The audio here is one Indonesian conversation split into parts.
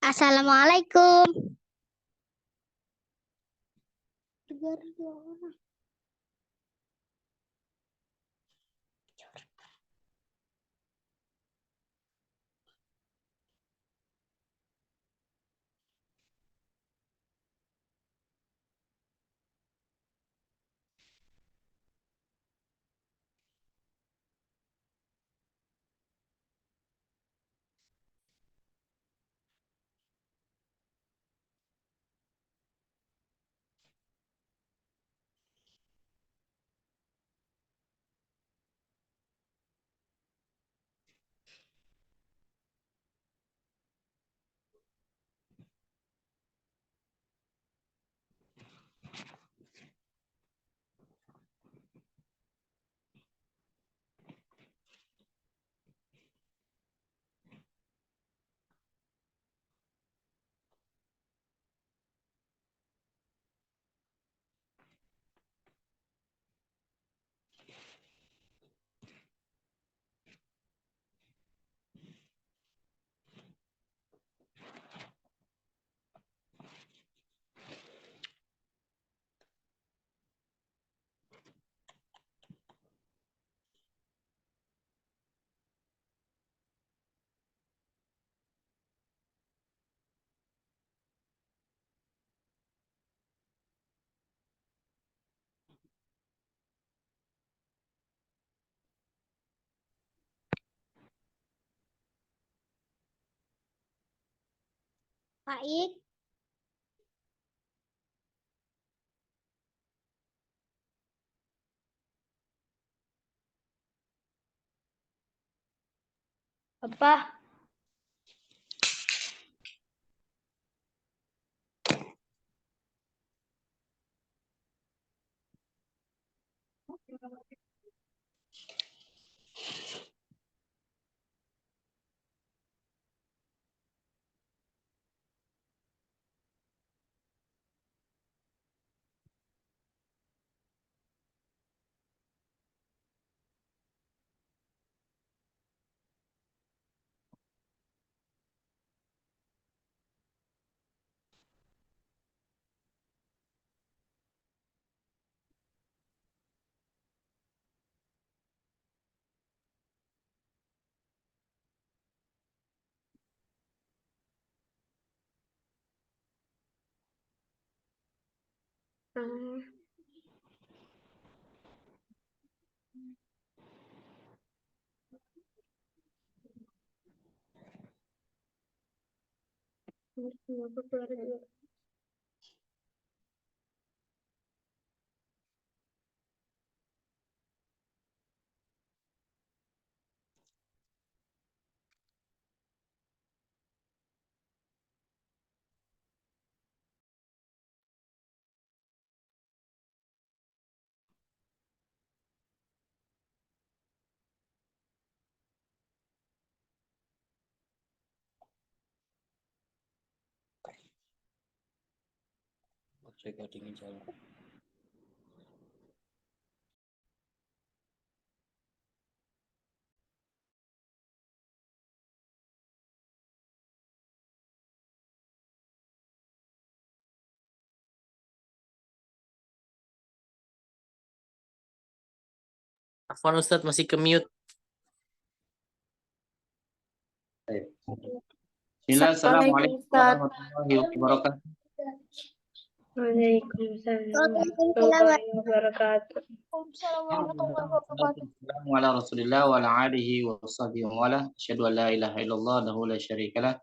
Assalamualaikum. Baik. Apa? Recording jalan. Afwan Ustadz masih ke mute. Assalamualaikum warahmatullahi wabarakatuh. Waalaikumsalam warahmatullahi wabarakatuh. Assalamualaikum warahmatullahi wa ala alihi wa sahbihi wa ala. Asyhadu an la ilaha illallah lahu la syarikalah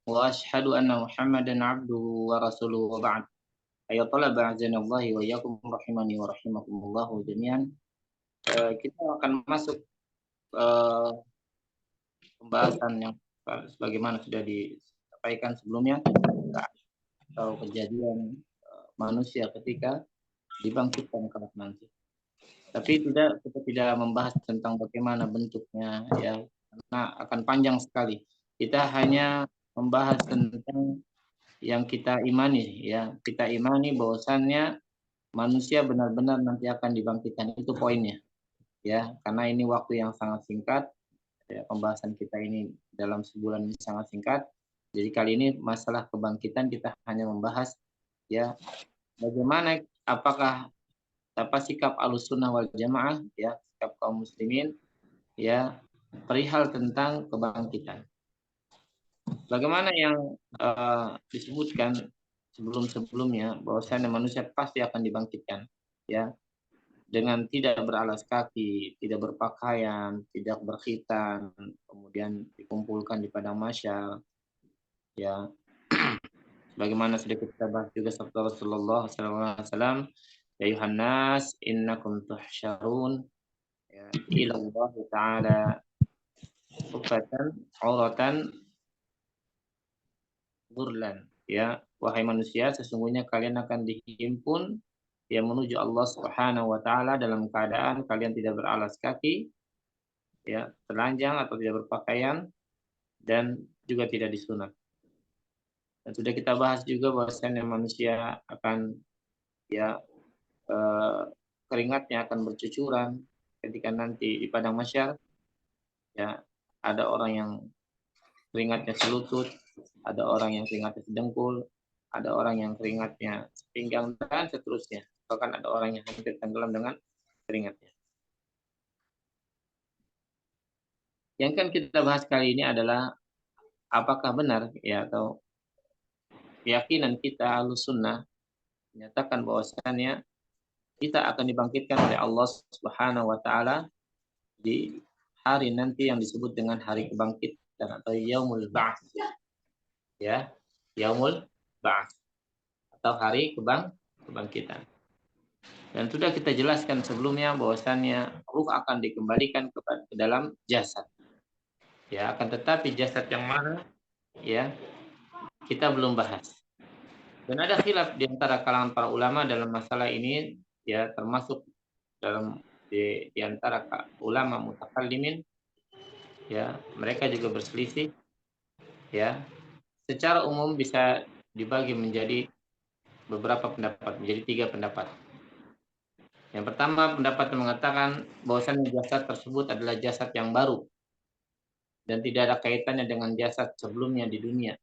wa asyhadu anna Muhammadan abduhu wa rasuluhu wa ba'd. Ayat talaba azanallahi wa iyyakum rahimani wa rahimakumullah jami'an. Kita akan masuk pembahasan yang sebagaimana sudah disampaikan sebelumnya atau kejadian manusia ketika dibangkitkan kelak nanti. Tapi kita tidak membahas tentang bagaimana bentuknya ya, karena akan panjang sekali. Kita hanya membahas tentang yang kita imani ya. Kita imani bahwasannya manusia benar-benar nanti akan dibangkitkan, itu poinnya. Ya, karena ini waktu yang sangat singkat. Ya, pembahasan kita ini dalam sebulan ini sangat singkat. Jadi kali ini masalah kebangkitan kita hanya membahas ya bagaimana, apakah apa sikap Ahlussunnah wal Jamaah, ya sikap kaum muslimin ya perihal tentang kebangkitan. Bagaimana yang disebutkan sebelum-sebelumnya bahwasanya manusia pasti akan dibangkitkan ya dengan tidak beralas kaki, tidak berpakaian, tidak berkhitan, kemudian dikumpulkan di padang mahsyar ya. Bagaimana sudah kita bahas juga sabda Rasulullah SAW, ya ayuhan nas innakum tuhsyarun ya ila Allah taala hufatan auratan burlan, ya wahai manusia sesungguhnya kalian akan dihimpun ya menuju Allah Subhanahu wa taala dalam keadaan kalian tidak beralas kaki ya, telanjang atau tidak berpakaian, dan juga tidak disunat. Dan sudah kita bahas juga bahwasanya manusia akan ya keringatnya akan bercucuran ketika nanti di padang mahsyar ya, ada orang yang keringatnya selutut, ada orang yang keringatnya sedengkul, ada orang yang keringatnya pinggang dan seterusnya. Bahkan ada orang yang hampir tenggelam dengan keringatnya. Yang kan kita bahas kali ini adalah apakah benar ya atau keyakinan kita Ahlussunnah menyatakan bahwasannya kita akan dibangkitkan oleh Allah Subhanahu wa taala di hari nanti yang disebut dengan hari kebangkitan atau Yaumul Ba'ts. Ya, Yaumul Ba'ts atau hari kebangkitan. Dan sudah kita jelaskan sebelumnya bahwasannya ruh akan dikembalikan ke dalam jasad. Ya, akan tetapi jasad yang mana ya kita belum bahas. Dan ada khilaf di antara kalangan para ulama dalam masalah ini ya, termasuk dalam di antara ulama mutakallimin ya, mereka juga berselisih ya. Secara umum bisa dibagi menjadi beberapa pendapat, menjadi 3 pendapat. Yang pertama, pendapat yang mengatakan bahwasannya jasad tersebut adalah jasad yang baru dan tidak ada kaitannya dengan jasad sebelumnya di dunia.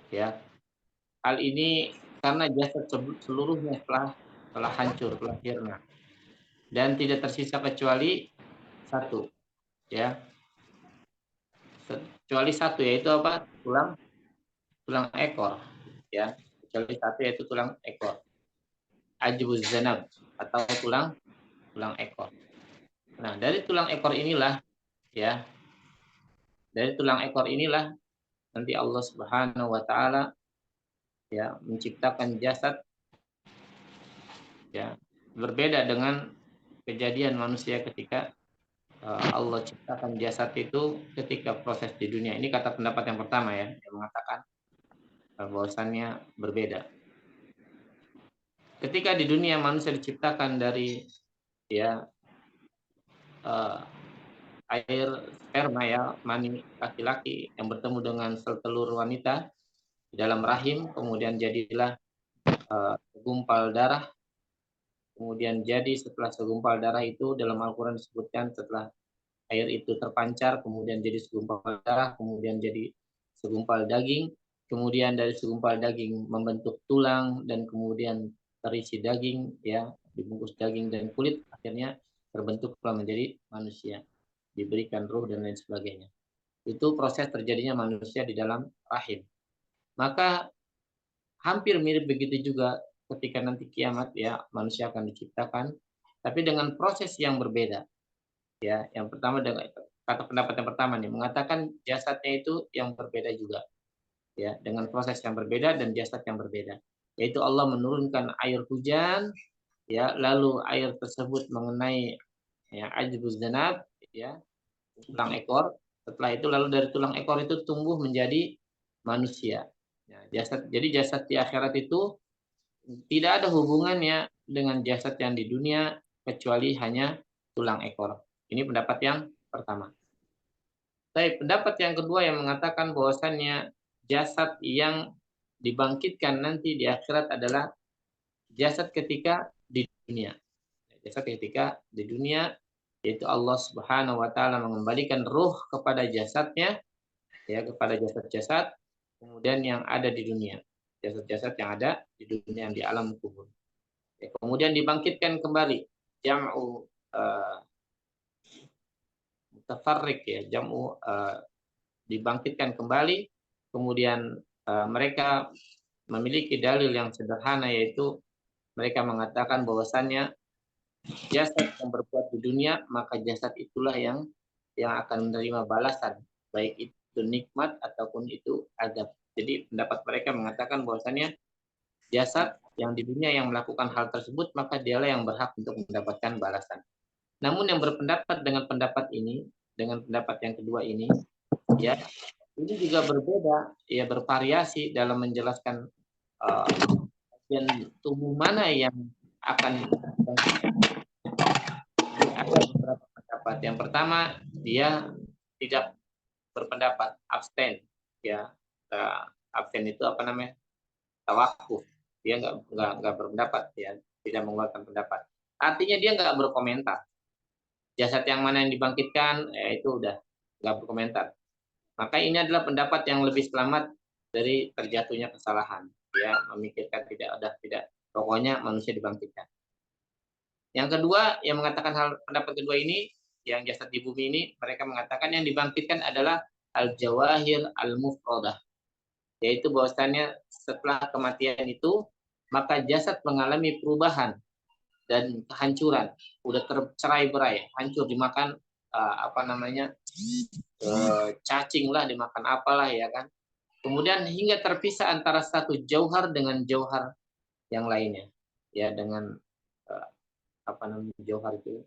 Ya, hal ini karena jasad seluruhnya telah hancur, telah sirna, dan tidak tersisa kecuali satu, ya, kecuali satu, yaitu apa? Tulang ekor, ya, kecuali satu yaitu tulang ekor, ajbuz zanab atau tulang ekor. Nah, dari tulang ekor inilah, ya, dari tulang ekor inilah nanti Allah Subhanahu wa taala ya menciptakan jasad ya, berbeda dengan kejadian manusia ketika Allah ciptakan jasad itu ketika proses di dunia. Ini kata pendapat yang pertama ya, yang mengatakan bahwasannya berbeda. Ketika di dunia manusia diciptakan dari ya air sperma ya, mani laki-laki yang bertemu dengan sel telur wanita di dalam rahim, kemudian jadilah segumpal darah. Kemudian jadi setelah segumpal darah itu dalam Al-Quran disebutkan setelah air itu terpancar, kemudian jadi segumpal darah, kemudian jadi segumpal daging, kemudian dari segumpal daging membentuk tulang, dan kemudian terisi daging, ya, dibungkus daging dan kulit, akhirnya terbentuklah menjadi manusia, diberikan ruh dan lain sebagainya. Itu proses terjadinya manusia di dalam rahim. Maka hampir mirip begitu juga ketika nanti kiamat ya, manusia akan diciptakan, tapi dengan proses yang berbeda. Ya, yang pertama dengan kata pendapat yang pertama nih mengatakan jasadnya itu yang berbeda juga. Ya, dengan proses yang berbeda dan jasad yang berbeda. Yaitu Allah menurunkan air hujan, ya, lalu air tersebut mengenai ya ajbuz zanab, ya, tulang ekor. Setelah itu lalu dari tulang ekor itu tumbuh menjadi manusia. Ya, jasad, jadi jasad di akhirat itu tidak ada hubungannya dengan jasad yang di dunia kecuali hanya tulang ekor. Ini pendapat yang pertama. Tapi pendapat yang kedua yang mengatakan bahwasannya jasad yang dibangkitkan nanti di akhirat adalah jasad ketika di dunia. Jasad ketika di dunia, yaitu Allah Subhanahu wa taala mengembalikan ruh kepada jasadnya, ya, kepada jasad-jasad, kemudian yang ada di dunia, jasad-jasad yang ada di dunia, di alam kubur. Ya, kemudian dibangkitkan kembali, jam'u mutafarriq ya, jam'u dibangkitkan kembali, kemudian mereka memiliki dalil yang sederhana, yaitu mereka mengatakan bahwasannya jasad yang berbuat di dunia, maka jasad itulah yang akan menerima balasan, baik itu nikmat ataupun itu azab. Jadi pendapat mereka mengatakan bahwasannya jasad yang di dunia yang melakukan hal tersebut, maka dialah yang berhak untuk mendapatkan balasan. Namun yang berpendapat dengan pendapat ini, dengan pendapat yang kedua ini, ya, ini juga berbeda, ya, bervariasi dalam menjelaskan bagian tubuh mana yang akan ada beberapa pendapat. Yang pertama, dia tidak berpendapat, abstain, ya. Abstain itu apa namanya? Tawakuf. Dia nggak berpendapat, ya, tidak mengeluarkan pendapat. Artinya dia nggak berkomentar. Jasad yang mana yang dibangkitkan, ya itu udah nggak berkomentar. Maka ini adalah pendapat yang lebih selamat dari terjatuhnya kesalahan. Ya, memikirkan tidak, pokoknya manusia dibangkitkan. Yang kedua, yang mengatakan pendapat kedua ini, yang jasad di bumi ini, mereka mengatakan yang dibangkitkan adalah al-jawahir al-mufradah, yaitu bahwasannya setelah kematian itu, maka jasad mengalami perubahan dan kehancuran, udah tercerai-berai, hancur, dimakan cacing lah, dimakan apalah, ya kan. Kemudian hingga terpisah antara satu jauhar dengan jauhar yang lainnya, ya, dengan jauhar itu,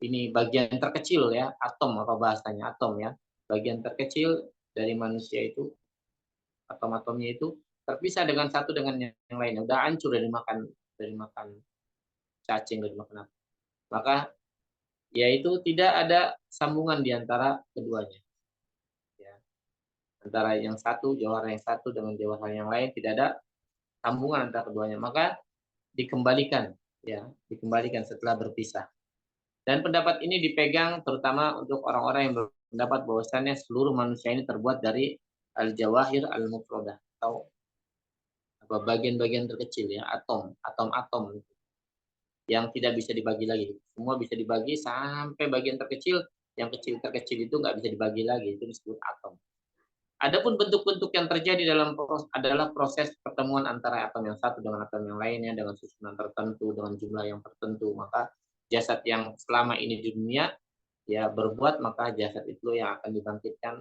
ini bagian terkecil, ya, atom, apa bahasanya, atom, ya, bagian terkecil dari manusia itu, atom-atomnya itu terpisah dengan satu dengan yang lainnya, udah hancur dari makan cacing, dari makan apa. Maka yaitu tidak ada sambungan di antara keduanya, ya. Antara yang satu, jauhar yang satu dengan jauhar yang lain, tidak ada sambungan antara keduanya, maka dikembalikan, ya, dikembalikan setelah berpisah. Dan pendapat ini dipegang terutama untuk orang-orang yang berpendapat bahwasannya seluruh manusia ini terbuat dari al-jawahir al-mufradah, atau bagian-bagian terkecil, ya, atom-atom yang tidak bisa dibagi lagi. Semua bisa dibagi sampai bagian terkecil, yang kecil-terkecil itu nggak bisa dibagi lagi, itu disebut atom. Adapun bentuk-bentuk yang terjadi adalah proses pertemuan antara atom yang satu dengan atom yang lainnya dengan susunan tertentu, dengan jumlah yang tertentu. Maka jasad yang selama ini di dunia, ya, berbuat, maka jasad itu yang akan dibangkitkan,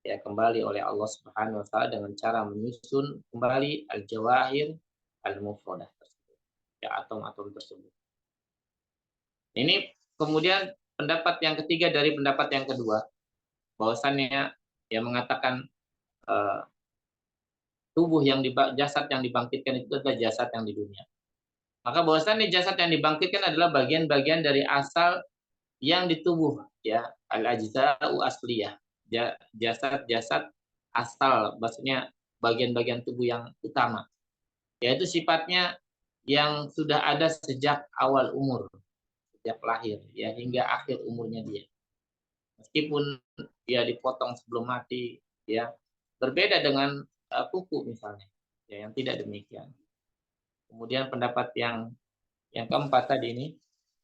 ya, kembali oleh Allah Subhanahu wa taala dengan cara menyusun kembali al-jawahir al-mufradah tersebut, ya, atom-atom tersebut. Ini kemudian pendapat yang ketiga dari pendapat yang kedua, bahwasannya yang mengatakan jasad yang dibangkitkan itu adalah jasad yang di dunia. Maka bahwasannya jasad yang dibangkitkan adalah bagian-bagian dari asal yang di tubuh, ya, al-ajza'u asliyah, jasad-jasad asal, maksudnya bagian-bagian tubuh yang utama, yaitu sifatnya yang sudah ada sejak awal umur, sejak lahir, ya, hingga akhir umurnya dia. Meskipun dia dipotong sebelum mati, ya, berbeda dengan kuku misalnya, ya, yang tidak demikian. Kemudian pendapat yang keempat tadi ini,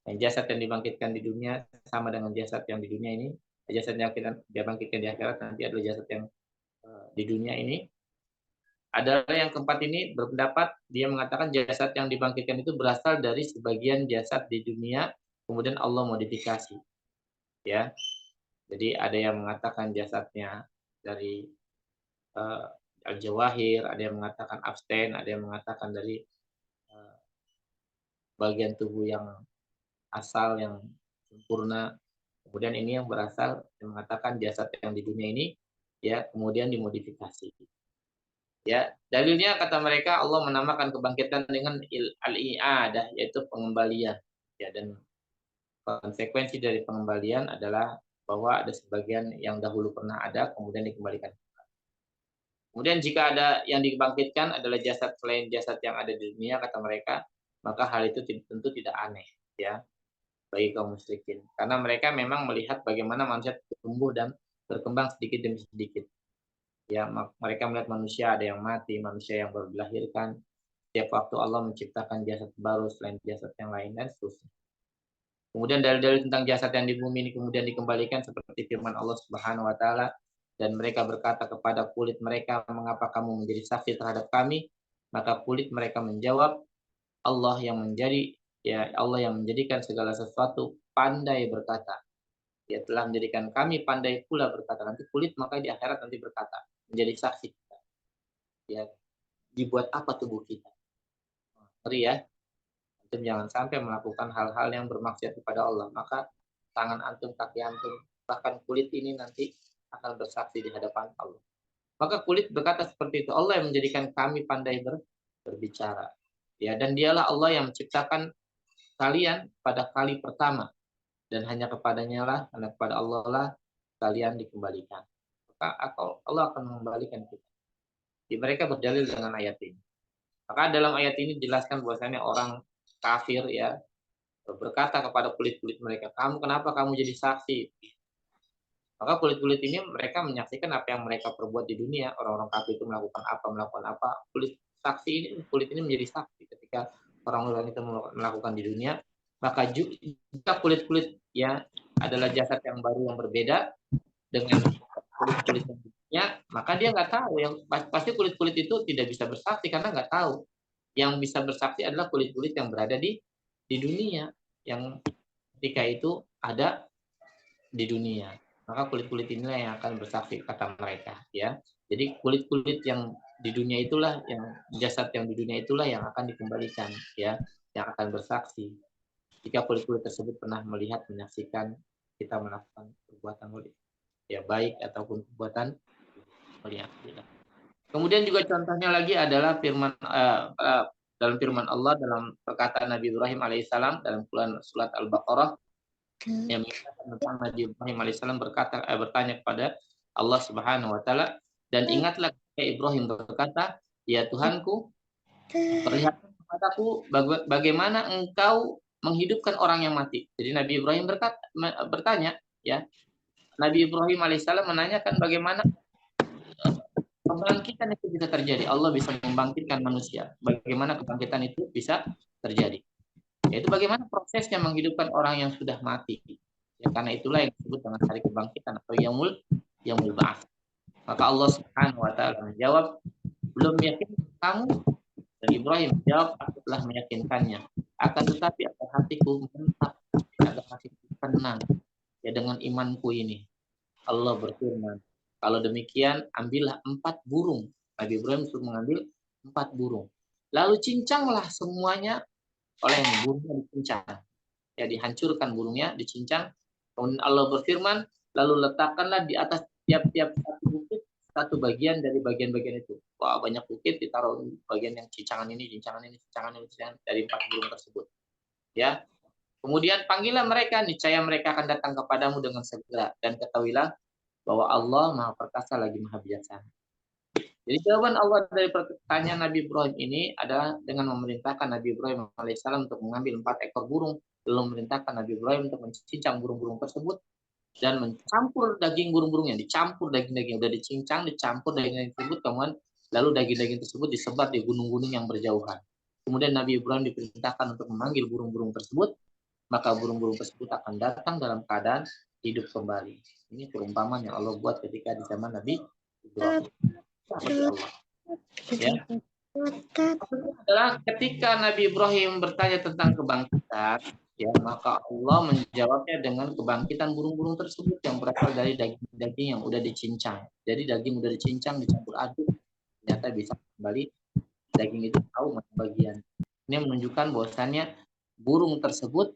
yang jasad yang dibangkitkan di dunia sama dengan jasad yang di dunia ini, jasad yang dia bangkitkan di akhirat nanti adalah jasad yang di dunia ini. Adalah yang keempat ini berpendapat, dia mengatakan jasad yang dibangkitkan itu berasal dari sebagian jasad di dunia, kemudian Allah modifikasi, ya. Jadi ada yang mengatakan jasadnya dari al-jawahir, ada yang mengatakan abstain, ada yang mengatakan dari bagian tubuh yang asal, yang sempurna. Kemudian ini yang berasal, yang mengatakan jasad yang di dunia ini, ya, kemudian dimodifikasi. Ya, dalilnya kata mereka Allah menamakan kebangkitan dengan al-i'adah, yaitu pengembalian. Ya, dan konsekuensi dari pengembalian adalah bahwa ada sebagian yang dahulu pernah ada kemudian dikembalikan. Kemudian jika ada yang dibangkitkan adalah jasad selain jasad yang ada di dunia, kata mereka, maka hal itu tentu tidak aneh, ya, bagi kaum musyrikin. Karena mereka memang melihat bagaimana manusia tumbuh dan berkembang sedikit demi sedikit. Ya, mereka melihat manusia ada yang mati, manusia yang baru dilahirkan. Setiap waktu Allah menciptakan jasad baru selain jasad yang lain dan seterusnya. Kemudian dalil-dalil tentang jasad yang di bumi ini kemudian dikembalikan seperti firman Allah Subhanahu wa taala, dan mereka berkata kepada kulit mereka, "Mengapa kamu menjadi saksi terhadap kami?" Maka kulit mereka menjawab, Allah yang menjadikan segala sesuatu pandai berkata. Dia telah menjadikan kami pandai pula berkata. Nanti kulit maka di akhirat nanti berkata, menjadi saksi kita. Ya, dibuat apa tubuh kita? Ngeri ya. Antum jangan sampai melakukan hal-hal yang bermaksiat kepada Allah. Maka tangan antum, kaki antum, bahkan kulit ini nanti akan bersaksi di hadapan Allah. Maka kulit berkata seperti itu. Allah yang menjadikan kami pandai berbicara. Ya, dan dialah Allah yang menciptakan kalian pada kali pertama. Dan hanya kepadanya lah, hanya kepada Allah lah kalian dikembalikan. Maka Allah akan mengembalikan kita. Jadi mereka berdalil dengan ayat ini. Maka dalam ayat ini dijelaskan bahwasanya orang kafir ya berkata kepada kulit-kulit mereka, kenapa kamu jadi saksi? Maka kulit-kulit ini mereka menyaksikan apa yang mereka perbuat di dunia. Orang-orang kafir itu melakukan apa. Kulit ini menjadi saksi ketika orang-orang itu melakukan di dunia. Maka jika kulit-kulit ya adalah jasad yang baru yang berbeda dengan kulit-kulit yang maka dia nggak tahu. Yang pasti kulit-kulit itu tidak bisa bersaksi karena nggak tahu. Yang bisa bersaksi adalah kulit-kulit yang berada di dunia, yang ketika itu ada di dunia. Maka kulit-kulit inilah yang akan bersaksi kata mereka ya. Jadi kulit-kulit yang di dunia itulah, yang jasad yang di dunia itulah yang akan dikembalikan ya, yang akan bersaksi jika kulit-kulit tersebut pernah melihat, menyaksikan kita melakukan perbuatan ya baik ataupun perbuatan mulia. Kemudian juga contohnya lagi adalah dalam firman Allah dalam perkataan Nabi Ibrahim alaihissalam dalam surat Al-Baqarah yang mengatakan tentang Nabi Ibrahim alaihissalam bertanya kepada Allah Subhanahu wa taala, dan ingatlah ketika Ibrahim berkata, ya Tuhanku, perlihatkan kepadaku bagaimana engkau menghidupkan orang yang mati. Jadi Nabi Ibrahim bertanya ya, Nabi Ibrahim alaihissalam menanyakan bagaimana kebangkitan itu bisa terjadi. Allah bisa membangkitkan manusia. Bagaimana kebangkitan itu bisa terjadi? Yaitu bagaimana prosesnya menghidupkan orang yang sudah mati. Ya, karena itulah yang disebut dengan hari kebangkitan atau yaumul ba'ats. Maka Allah Subhanahu wa taala menjawab, belum yakin kamu? Dan Ibrahim menjawab, aku telah meyakinkannya. Akan tetapi agar hatiku mantap, agar hatiku tenang ya dengan imanku ini. Allah berfirman, kalau demikian ambillah 4 burung. Nabi Ibrahim suruh mengambil 4 burung. Lalu cincanglah semuanya oleh burungnya dicincang. Ya, dihancurkan burungnya, dicincang. Kemudian Allah berfirman, lalu letakkanlah di atas tiap-tiap satu bukit satu bagian dari bagian-bagian itu. Wah, banyak bukit ditaruh bagian yang cincangan ini dari 4 burung tersebut. Ya. Kemudian panggillah mereka, niscaya mereka akan datang kepadamu dengan segera, dan ketahuilah bahwa Allah Maha Perkasa lagi Maha Bijaksana. Jadi jawaban Allah dari pertanyaan Nabi Ibrahim ini adalah dengan memerintahkan Nabi Ibrahim alaihissalam untuk mengambil 4 ekor burung, lalu memerintahkan Nabi Ibrahim untuk mencincang burung-burung tersebut dan mencampur daging burung-burungnya, dicampur daging-daging udah dicincang, dicampur daging-daging tersebut, kemudian lalu daging-daging tersebut disebar di gunung-gunung yang berjauhan. Kemudian Nabi Ibrahim diperintahkan untuk memanggil burung-burung tersebut, maka burung-burung tersebut akan datang dalam keadaan hidup kembali. Ini perumpamaan yang Allah buat ketika di zaman Nabi Ibrahim. Ya. Adalah ketika Nabi Ibrahim bertanya tentang kebangkitan, ya maka Allah menjawabnya dengan kebangkitan burung-burung tersebut yang berasal dari daging-daging yang udah dicincang. Jadi daging udah dicincang, dicampur aduk, ternyata bisa kembali daging itu tahu mana bagian. Ini menunjukkan bahwasannya burung tersebut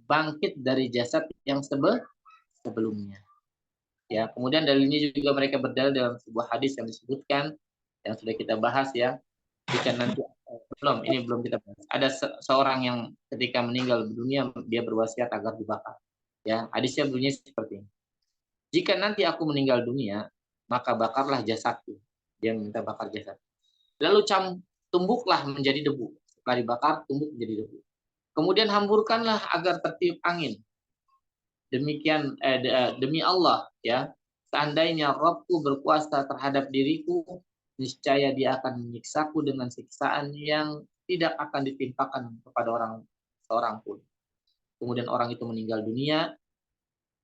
bangkit dari jasad yang sebelumnya. Ya, kemudian dalil ini juga mereka berdalil dalam sebuah hadis yang disebutkan yang sudah kita bahas ya. Jika nanti belum kita bahas. Ada seorang yang ketika meninggal dunia dia berwasiat agar dibakar. Ya, hadisnya bunyinya seperti ini. Jika nanti aku meninggal dunia, maka bakarlah jasadku. Dia minta bakar jasad. Lalu tumbuklah menjadi debu. Setelah dibakar, tumbuk menjadi debu. Kemudian hamburkanlah agar tertiup angin. Demikian demi Allah ya, seandainya Rabbku berkuasa terhadap diriku, niscaya dia akan menyiksaku dengan siksaan yang tidak akan ditimpakan kepada seorang pun. Kemudian orang itu meninggal dunia,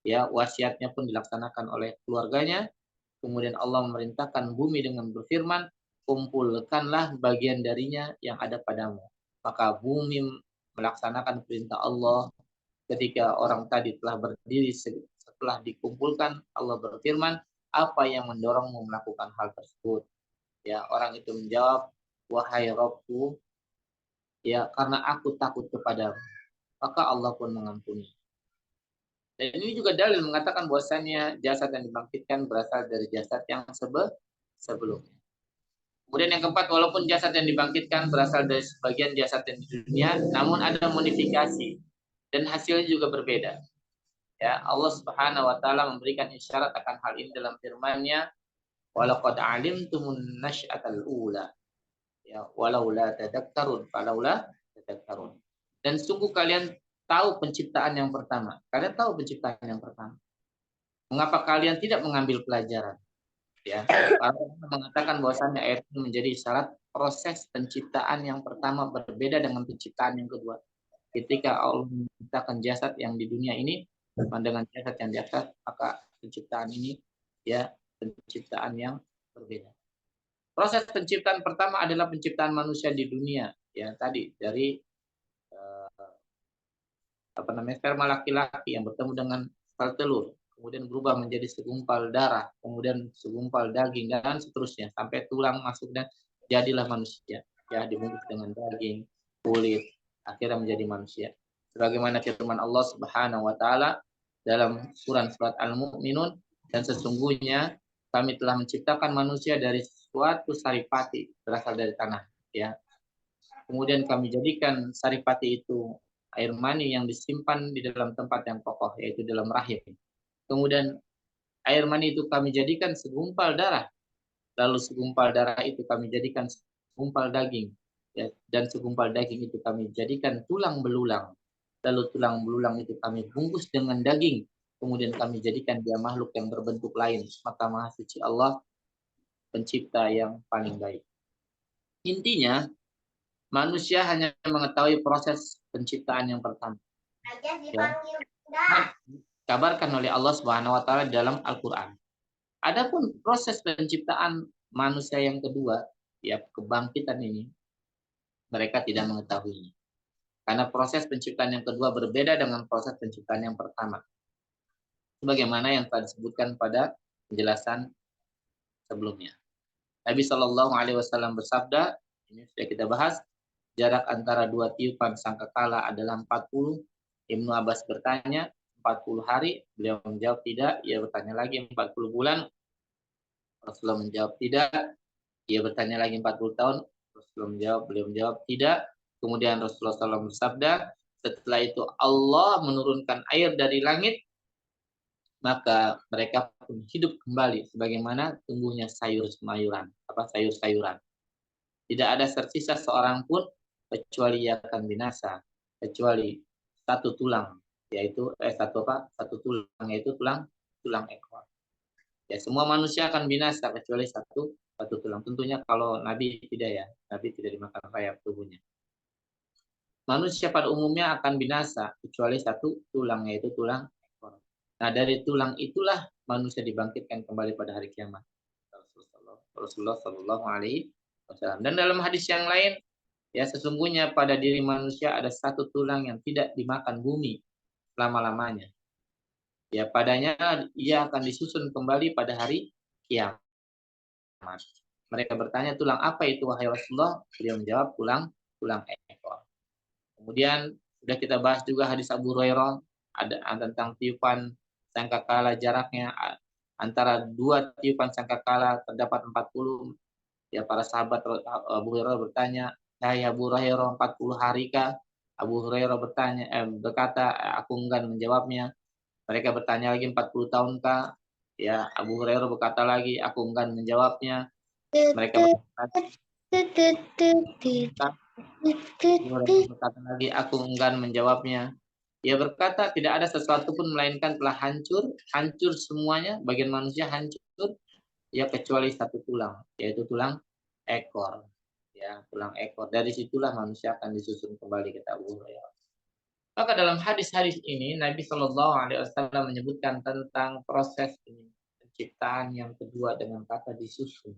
ya wasiatnya pun dilaksanakan oleh keluarganya. Kemudian Allah memerintahkan bumi dengan berfirman, kumpulkanlah bagian darinya yang ada padamu. Maka bumi melaksanakan perintah Allah. Ketika orang tadi telah berdiri, setelah dikumpulkan, Allah berfirman, apa yang mendorongmu melakukan hal tersebut? Ya, orang itu menjawab, wahai Rabbku, ya karena aku takut kepadamu. Maka Allah pun mengampuni. Dan ini juga dalil mengatakan bahwasannya jasad yang dibangkitkan berasal dari jasad yang sebelumnya. Kemudian yang keempat, walaupun jasad yang dibangkitkan berasal dari sebagian jasad yang di dunia, namun ada modifikasi dan hasilnya juga berbeda. Ya, Allah Subhanahu wa taala memberikan isyarat akan hal ini dalam firman-Nya, walaqad alimtumun nasy'atal ula. Ya, walaula tadakkarun, falaula tadakkarun. Dan sungguh kalian tahu penciptaan yang pertama. Kalian tahu penciptaan yang pertama. Mengapa kalian tidak mengambil pelajaran? Ya, para mengatakan bahwasannya ayat ini menjadi isyarat proses penciptaan yang pertama berbeda dengan penciptaan yang kedua. Ketika Allah menciptakan jasad yang di dunia ini dengan jasad yang di atas, maka penciptaan ini ya penciptaan yang berbeda. Proses penciptaan pertama adalah penciptaan manusia di dunia, ya tadi dari sperma laki-laki yang bertemu dengan sel telur, kemudian berubah menjadi segumpal darah, kemudian segumpal daging dan seterusnya sampai tulang masuk dan jadilah manusia. Ya, dibungkus dengan daging, kulit, akhirnya menjadi manusia. Sebagaimana firman Allah Subhanahu wa taala dalam surat Al-Mu'minun, dan sesungguhnya kami telah menciptakan manusia dari suatu saripati berasal dari tanah, ya. Kemudian kami jadikan saripati itu air mani yang disimpan di dalam tempat yang kokoh, yaitu dalam rahim. Kemudian air mani itu kami jadikan segumpal darah. Lalu segumpal darah itu kami jadikan segumpal daging. Ya, dan segumpal daging itu kami jadikan tulang belulang. Lalu tulang belulang itu kami bungkus dengan daging. Kemudian kami jadikan dia makhluk yang berbentuk lain. Maka Maha Suci Allah, pencipta yang paling baik. Intinya, manusia hanya mengetahui proses penciptaan yang pertama. Ya. Kabarkan oleh Allah Subhanahu wa taala dalam Al-Qur'an. Adapun proses penciptaan manusia yang kedua, ya kebangkitan ini, mereka tidak mengetahuinya. Karena proses penciptaan yang kedua berbeda dengan proses penciptaan yang pertama. Sebagaimana yang telah disebutkan pada penjelasan sebelumnya. Nabi Shallallahu alaihi wasallam bersabda, ini sudah kita bahas, jarak antara dua tiupan sangkakala adalah 40. Ibnu Abbas bertanya, 40 hari? Beliau menjawab tidak. Ia bertanya lagi, 40 bulan? Rasulullah menjawab tidak. Ia bertanya lagi, 40 tahun? Rasulullah menjawab, beliau menjawab tidak. Kemudian Rasulullah SAW bersabda, setelah itu Allah menurunkan air dari langit, maka mereka pun hidup kembali sebagaimana tumbuhnya sayur-sayuran. Tidak ada tersisa seorang pun kecuali ia akan binasa, kecuali satu tulang, yaitu satu tulang, yaitu tulang ekor. Ya, semua manusia akan binasa kecuali satu tulang. Tentunya kalau Nabi tidak, ya, Nabi tidak dimakan rayap tubuhnya. Manusia pada umumnya akan binasa kecuali satu tulang, yaitu tulang ekor. Nah, dari tulang itulah manusia dibangkitkan kembali pada hari kiamat. Rasulullah Shallallahu Alaihi Wasallam. Dan dalam hadis yang lain, ya sesungguhnya pada diri manusia ada satu tulang yang tidak dimakan bumi lama-lamanya. Ya, padanya ia akan disusun kembali pada hari kiamat. Mereka bertanya, tulang apa itu wahai Rasulullah? Beliau menjawab, tulang ekor. Kemudian sudah kita bahas juga hadis Abu Hurairah ada tentang tiupan sangkakala, jaraknya antara dua tiupan sangkakala terdapat 40. Ya, para sahabat Abu Hurairah bertanya, "Hai Abu Hurairah, 40 hari kah?" Abu Hurairah berkata, "Aku enggan menjawabnya." Mereka bertanya lagi, 40 tahun kah? Ya, Abu Hurairah berkata lagi, "Aku enggan menjawabnya." Mereka berkata lagi, "Aku enggan menjawabnya." Ia berkata, tidak ada sesuatu pun melainkan telah hancur semuanya, bagian manusia hancur, ya kecuali satu tulang, yaitu tulang ekor. Ya, tulang ekor. Dari situlah manusia akan disusun kembali, kata Abu Hurairah. Maka dalam hadis-hadis ini Nabi Shallallahu Alaihi Wasallam menyebutkan tentang proses penciptaan yang kedua dengan kata disusun,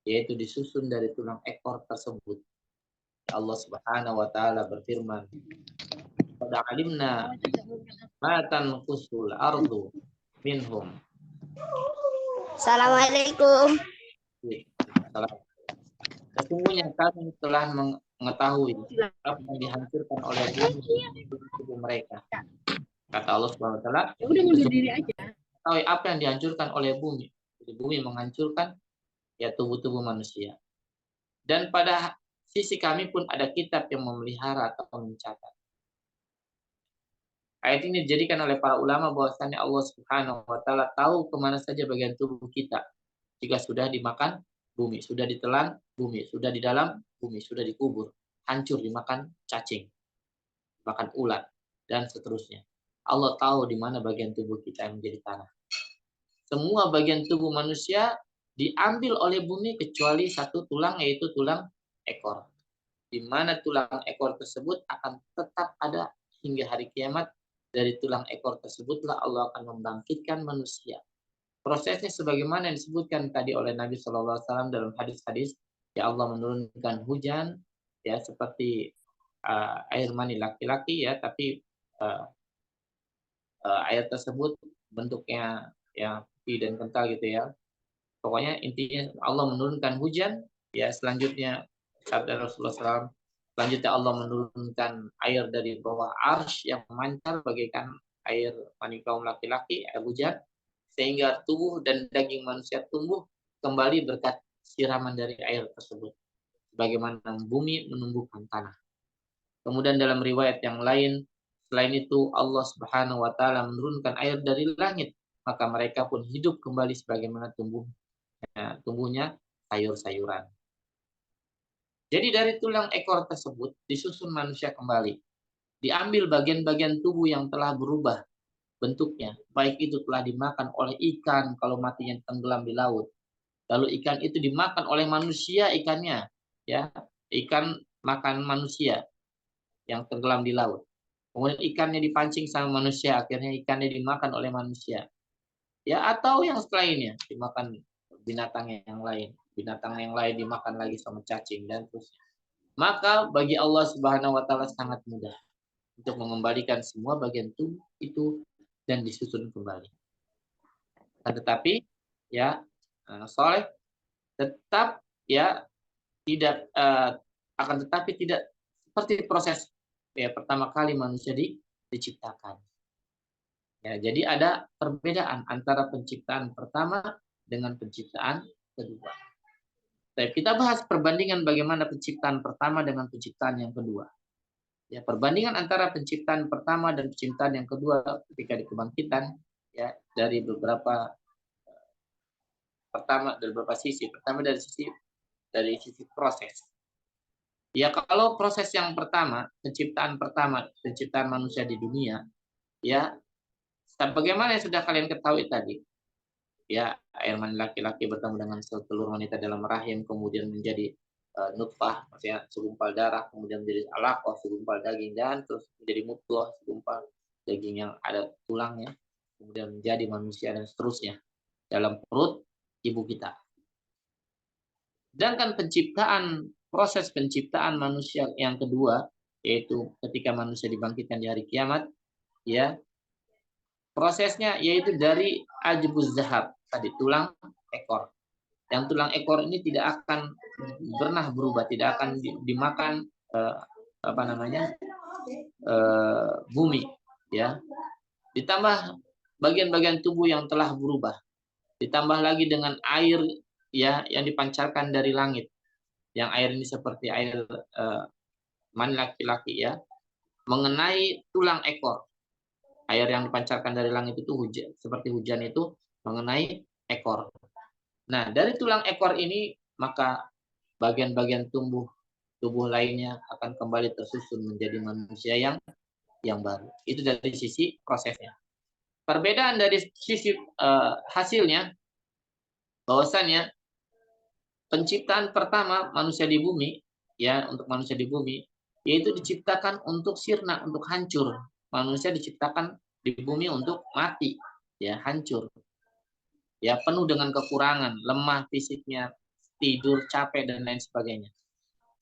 yaitu disusun dari tulang ekor tersebut. Allah Subhanahu Wa Taala berfirman, pada alimna matan kusul ardu minhum. Assalamualaikum. Sesungguhnya kami telah mengetahui apa yang dihancurkan oleh tubuh mereka. Kata Allah Subhanahu Wa Taala. Ya udah mundur diri aja. Tahu apa yang dihancurkan oleh bumi. Jadi bumi menghancurkan ya tubuh-tubuh manusia. Dan pada sisi kami pun ada kitab yang memelihara atau mencatat. Ayat ini dijadikan oleh para ulama bahwasanya Allah Subhanahu Wa Taala tahu kemana saja bagian tubuh kita jika sudah dimakan bumi, sudah ditelan bumi, sudah di dalam bumi, sudah dikubur, hancur dimakan cacing, makan ulat dan seterusnya. Allah tahu di mana bagian tubuh kita yang menjadi tanah. Semua bagian tubuh manusia diambil oleh bumi kecuali satu tulang, yaitu tulang ekor. Di mana tulang ekor tersebut akan tetap ada hingga hari kiamat. Dari tulang ekor tersebutlah Allah akan membangkitkan manusia. Prosesnya sebagaimana yang disebutkan tadi oleh Nabi SAW dalam hadis-hadis, ya Allah menurunkan hujan, ya seperti air mani laki-laki, ya, tapi air tersebut bentuknya ya putih dan kental gitu ya. Pokoknya intinya Allah menurunkan hujan, ya selanjutnya sabda Rasulullah SAW, selanjutnya Allah menurunkan air dari bawah arsy yang memancar bagaikan air mani kaum laki-laki, air hujan, sehingga tubuh dan daging manusia tumbuh kembali berkat siraman dari air tersebut. Bagaimana bumi menumbuhkan tanah. Kemudian dalam riwayat yang lain, selain itu Allah Subhanahu Wa Taala menurunkan air dari langit, maka mereka pun hidup kembali sebagaimana tumbuhnya sayur-sayuran. Jadi dari tulang ekor tersebut disusun manusia kembali. Diambil bagian-bagian tubuh yang telah berubah bentuknya. Baik itu telah dimakan oleh ikan kalau matinya tenggelam di laut. Lalu ikan itu dimakan oleh manusia ikannya. Ya, ikan makan manusia yang tenggelam di laut. Kemudian ikannya dipancing sama manusia, akhirnya ikannya dimakan oleh manusia. Ya, atau yang lainnya dimakan binatang yang lain. Binatang yang lain dimakan lagi sama cacing dan terus. Maka bagi Allah Subhanahu Wa Taala sangat mudah untuk mengembalikan semua bagian tubuh itu dan disusun kembali. Tetapi ya soleh tetap ya tidak akan tetapi tidak seperti proses ya pertama kali manusia diciptakan. Ya, jadi ada perbedaan antara penciptaan pertama dengan penciptaan kedua. Tapi kita bahas perbandingan bagaimana penciptaan pertama dengan penciptaan yang kedua. Ya, perbandingan antara penciptaan pertama dan penciptaan yang kedua ketika di kebangkitan ya dari beberapa sisi. Pertama dari sisi proses. Ya, kalau proses yang pertama, penciptaan manusia di dunia, ya bagaimana yang sudah kalian ketahui tadi. Ya, air mani laki-laki bertemu dengan telur wanita dalam rahim, kemudian menjadi nutfah, maksudnya segumpal darah, kemudian menjadi alaqah, segumpal daging, dan terus menjadi mudghah, segumpal daging yang ada tulangnya, kemudian menjadi manusia dan seterusnya dalam perut ibu kita. Sedangkan proses penciptaan manusia yang kedua, yaitu ketika manusia dibangkitkan di hari kiamat, ya prosesnya yaitu dari ajbuz zahab, tadi tulang ekor. Yang tulang ekor ini tidak akan pernah berubah, tidak akan dimakan bumi, ya. Ditambah bagian-bagian tubuh yang telah berubah, ditambah lagi dengan air ya yang dipancarkan dari langit, yang air ini seperti air mani laki-laki ya, mengenai tulang ekor. Air yang dipancarkan dari langit itu seperti hujan itu mengenai ekor. Nah, dari tulang ekor ini maka bagian-bagian tubuh tubuh lainnya akan kembali tersusun menjadi manusia yang baru. Itu dari sisi prosesnya. Perbedaan dari sisi hasilnya, bahwasannya penciptaan pertama manusia di bumi, ya, untuk manusia di bumi, yaitu diciptakan untuk sirna, untuk hancur. Manusia diciptakan di bumi untuk mati, ya, hancur. Ya, penuh dengan kekurangan, lemah fisiknya, tidur, capek, dan lain sebagainya.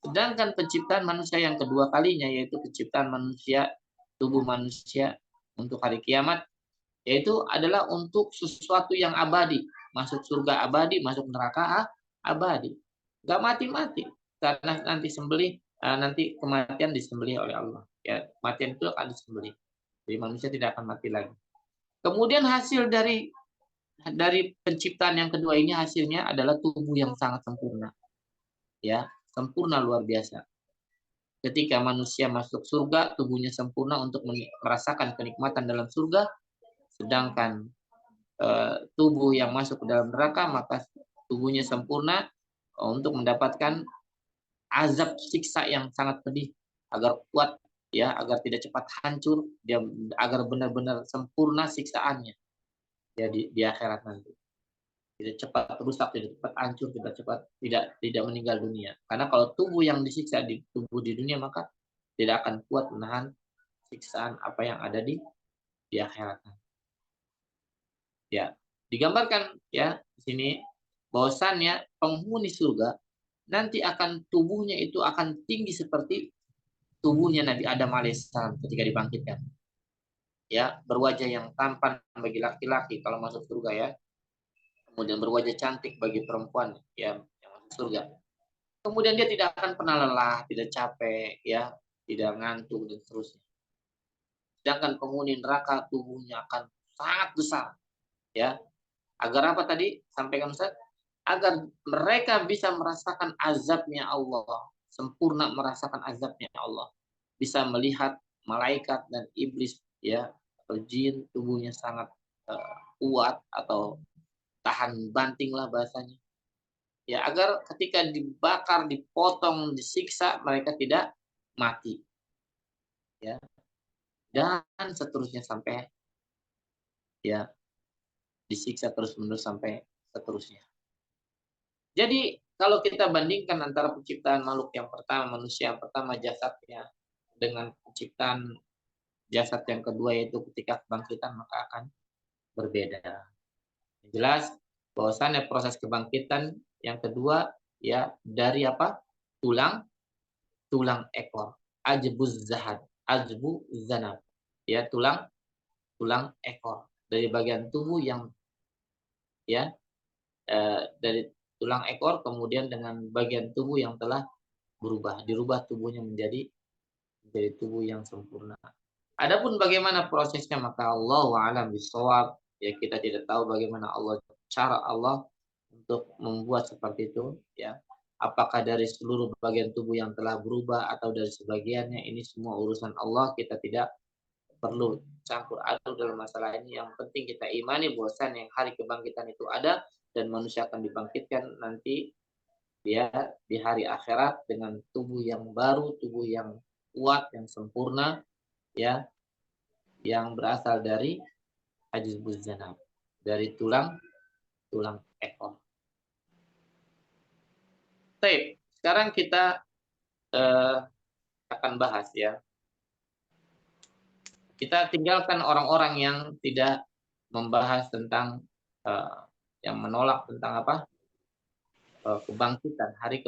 Sedangkan penciptaan manusia yang kedua kalinya, yaitu penciptaan manusia, tubuh manusia untuk hari kiamat, yaitu adalah untuk sesuatu yang abadi, masuk surga abadi, masuk neraka abadi, nggak mati-mati, karena nanti sembelih, nanti kematian disembelih oleh Allah, ya, kematian itu akan disembelih, jadi manusia tidak akan mati lagi. Kemudian hasil dari penciptaan yang kedua ini, hasilnya adalah tubuh yang sangat sempurna, ya, sempurna luar biasa. Ketika manusia masuk surga, tubuhnya sempurna untuk merasakan kenikmatan dalam surga. Sedangkan tubuh yang masuk ke dalam neraka, maka tubuhnya sempurna untuk mendapatkan azab siksa yang sangat pedih, agar kuat, ya, agar tidak cepat hancur, dia agar benar-benar sempurna siksaannya, ya, di akhirat nanti. Tidak cepat rusak, tidak cepat hancur, tidak meninggal dunia. Karena kalau tubuh yang disiksa di tubuh di dunia, maka tidak akan kuat menahan siksaan apa yang ada di akhirat. Ya, digambarkan, ya, di sini bahwasannya penghuni surga nanti akan tubuhnya itu akan tinggi seperti tubuhnya Nabi Adam alaihissalam ketika dibangkitkan. Ya, berwajah yang tampan bagi laki-laki kalau masuk surga, ya. Kemudian berwajah cantik bagi perempuan, ya, yang masuk surga. Kemudian dia tidak akan pernah lelah, tidak capek, ya, tidak ngantuk, dan seterusnya. Sedangkan penghuni neraka tubuhnya akan sangat besar, ya. Agar apa tadi sampaikan Ustaz? Agar mereka bisa merasakan azabnya Allah, sempurna merasakan azabnya Allah. Bisa melihat malaikat dan iblis, ya, atau jin, tubuhnya sangat kuat atau tahan banting lah bahasanya. Ya, agar ketika dibakar, dipotong, disiksa, mereka tidak mati. Ya. Dan seterusnya sampai, ya, disiksa terus-menerus sampai seterusnya. Jadi kalau kita bandingkan antara penciptaan makhluk yang pertama, manusia yang pertama, jasadnya, dengan penciptaan jasad yang kedua, yaitu ketika kebangkitan, maka akan berbeda. Yang jelas bahwasannya proses kebangkitan yang kedua, ya, dari apa? Tulang ekor. Ajbuz zahad, ajbu zanab. Ya, tulang ekor. Dari bagian tubuh yang, ya, dari tulang ekor, kemudian dengan bagian tubuh yang telah dirubah tubuhnya menjadi tubuh yang sempurna. Adapun bagaimana prosesnya, maka Allah a'lam bishawab, ya, kita tidak tahu bagaimana cara Allah untuk membuat seperti itu, ya. Apakah dari seluruh bagian tubuh yang telah berubah atau dari sebagiannya, ini semua urusan Allah, kita tidak perlu campur aduk dalam masalah ini. Yang penting kita imani bahwasan yang hari kebangkitan itu ada, dan manusia akan dibangkitkan nanti, dia di hari akhirat dengan tubuh yang baru, tubuh yang kuat, yang sempurna, ya, yang berasal dari ajzbuz zanab, dari tulang ekor. Baik, sekarang kita akan bahas, ya. Kita tinggalkan orang-orang yang tidak membahas tentang yang menolak tentang apa? Kebangkitan, hari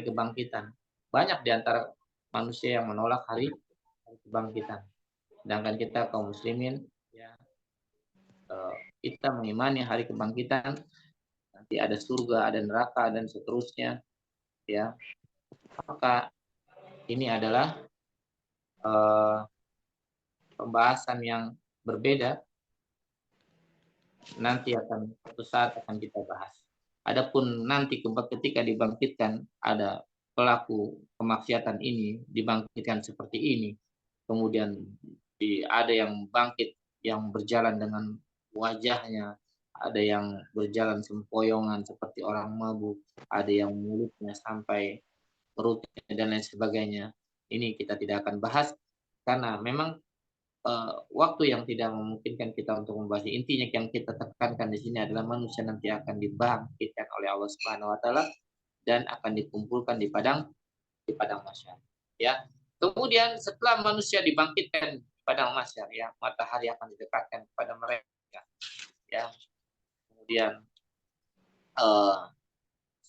kebangkitan. Banyak di antara manusia yang menolak hari kebangkitan. Sedangkan kita kaum muslimin, ya, kita mengimani hari kebangkitan, nanti ada surga, ada neraka, dan seterusnya, ya. Maka ini adalah pembahasan yang berbeda, nanti akan suatu saat akan kita bahas. Adapun nanti ketika dibangkitkan, ada pelaku kemaksiatan ini dibangkitkan seperti ini, kemudian ada yang bangkit yang berjalan dengan wajahnya, ada yang berjalan sempoyongan seperti orang mabuk, ada yang mulutnya sampai perutnya dan lain sebagainya. Ini kita tidak akan bahas karena memang waktu yang tidak memungkinkan kita untuk membahas. Intinya yang kita tekankan di sini adalah manusia nanti akan dibangkitkan oleh Allah Subhanahu wa taala dan akan dikumpulkan di padang mahsyar. Ya. Kemudian setelah manusia dibangkitkan di padang mahsyar, ya, matahari akan didekatkan kepada mereka. Ya. Kemudian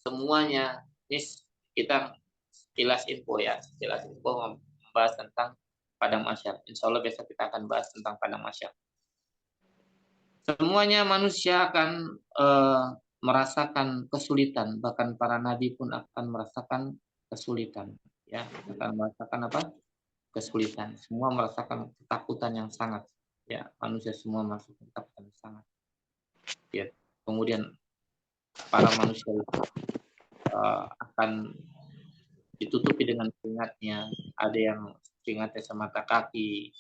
semuanya ini kita sekilas info membahas tentang padang mahsyar. Insya Allah besok kita akan bahas tentang padang mahsyar. Semuanya manusia akan merasakan kesulitan, bahkan para nabi pun akan merasakan kesulitan, ya, akan merasakan apa? Kesulitan. Semua merasakan ketakutan yang sangat, ya, manusia semua merasakan ketakutan yang sangat. Ya. Kemudian para manusia akan ditutupi dengan keringatnya, ada yang keringatnya semata kaki,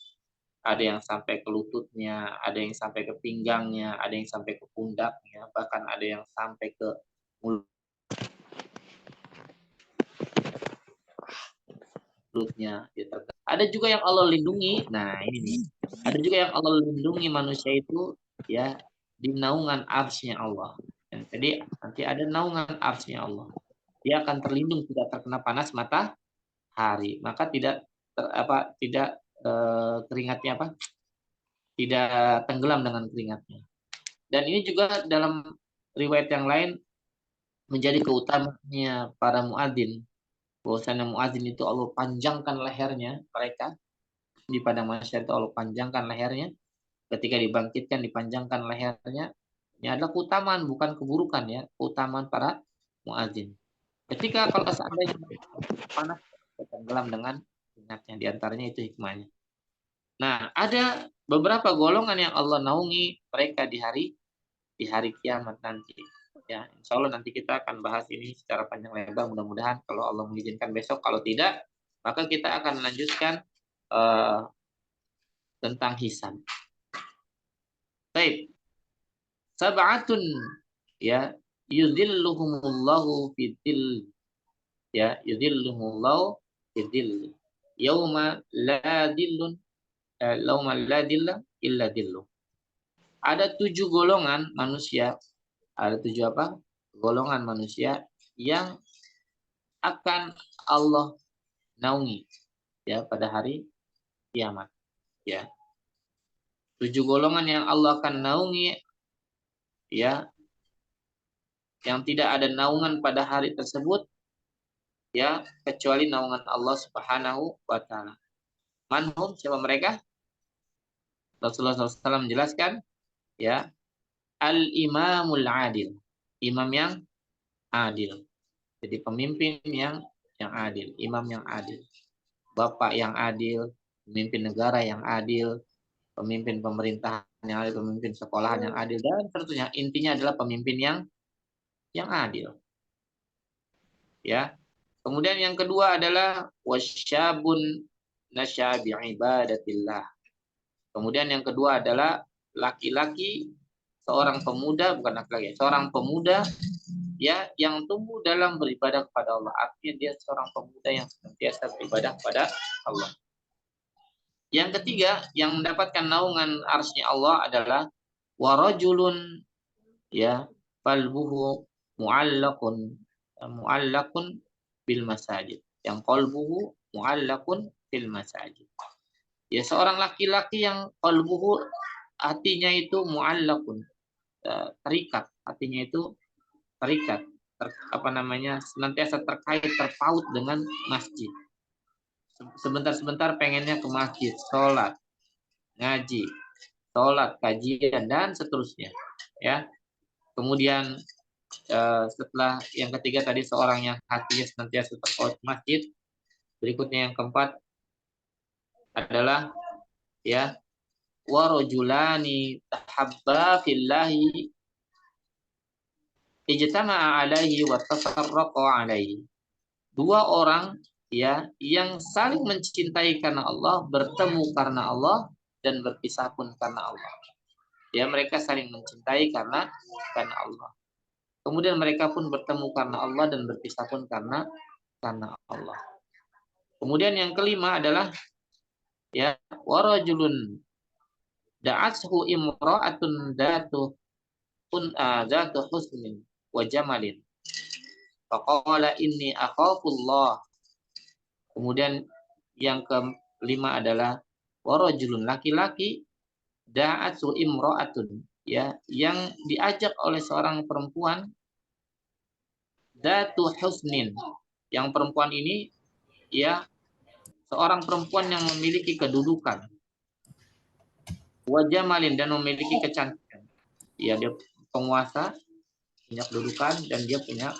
ada yang sampai ke lututnya, ada yang sampai ke pinggangnya, ada yang sampai ke pundaknya, bahkan ada yang sampai ke mulutnya. Ada juga yang Allah lindungi. Nah, ini nih. Ada juga yang Allah lindungi manusia itu, ya, di naungan arsy-Nya Allah. Jadi nanti ada naungan arsy-Nya Allah. Dia akan terlindung, tidak terkena panas matahari. Maka tidak keringatnya tidak tenggelam dengan keringatnya. Dan ini juga dalam riwayat yang lain menjadi keutamaannya para muadzin. Bahwasanya muadzin itu Allah panjangkan lehernya mereka di padang mahsyar, itu Allah panjangkan lehernya. Ketika dibangkitkan dipanjangkan lehernya. Ini adalah keutamaan, bukan keburukan, ya, keutamaan para muadzin. Ketika kalau seandainya panas tenggelam dengan keringatnya, diantaranya itu hikmahnya. Nah, ada beberapa golongan yang Allah naungi mereka di hari kiamat nanti. Ya, insya Allah nanti kita akan bahas ini secara panjang lebar. Mudah-mudahan kalau Allah mengizinkan besok. Kalau tidak, maka kita akan melanjutkan tentang hisab. Baik. Sab'atun, ya, yuzilluhumullahu fiddil, ya, yuzilluhumullahu fiddil. Yauma la dillun lauma la dilla illa dillu. Ada 7 golongan manusia, ada 7 apa? Golongan manusia yang akan Allah naungi, ya, pada hari kiamat, ya. 7 golongan yang Allah akan naungi, ya, yang tidak ada naungan pada hari tersebut, ya, kecuali naungan Allah Subhanahu wa taala. Manhum, siapa mereka? Rasulullah SAW menjelaskan, ya, al-imamul adil, imam yang adil. Jadi pemimpin yang adil, imam yang adil, bapak yang adil, pemimpin negara yang adil, pemimpin pemerintahan yang adil, pemimpin sekolahan yang adil, dan tentunya intinya adalah pemimpin yang adil. Ya. Kemudian yang kedua adalah wasyabun nasya bi'ibadatillah. Kemudian yang kedua adalah laki-laki, seorang pemuda, bukan laki-laki, seorang pemuda, ya, yang tumbuh dalam beribadah kepada Allah. Artinya dia seorang pemuda yang senantiasa beribadah kepada Allah. Yang ketiga yang mendapatkan naungan arsy Allah adalah warajulun, ya, qalbuhu muallaqun bil masajid. Yang qalbuhu muallaqun bil masajid. Ya, seorang laki-laki yang qalbuhu, hatinya itu muallaqun, terikat, hatinya itu terikat, senantiasa terpaut dengan masjid. Sebentar-sebentar pengennya ke masjid, sholat, ngaji, sholat, kajian, dan seterusnya, ya. Kemudian setelah yang ketiga tadi seorang yang hatinya senantiasa terpaut masjid, berikutnya yang keempat adalah, ya, warajulani tahabba fillahi ijtama'a alaihi wa tafarraqa alaihi. 2 orang, ya, yang saling mencintai karena Allah, bertemu karena Allah, dan berpisah pun karena Allah. Ya, mereka saling mencintai karena Allah. Kemudian mereka pun bertemu karena Allah dan berpisah pun karena karena Allah. Kemudian yang kelima adalah ya warajulun da'athu imra'atun datu husnin wa jamalin faqala inni akhafullah. Kemudian yang kelima adalah warajulun, laki-laki, da'athu imra'atun, ya, yang diajak oleh seorang perempuan, datu husnin, yang perempuan ini ya seorang perempuan yang memiliki kedudukan, wajamalin, dan memiliki kecantikan. Ya, dia penguasa, punya kedudukan, dan dia punya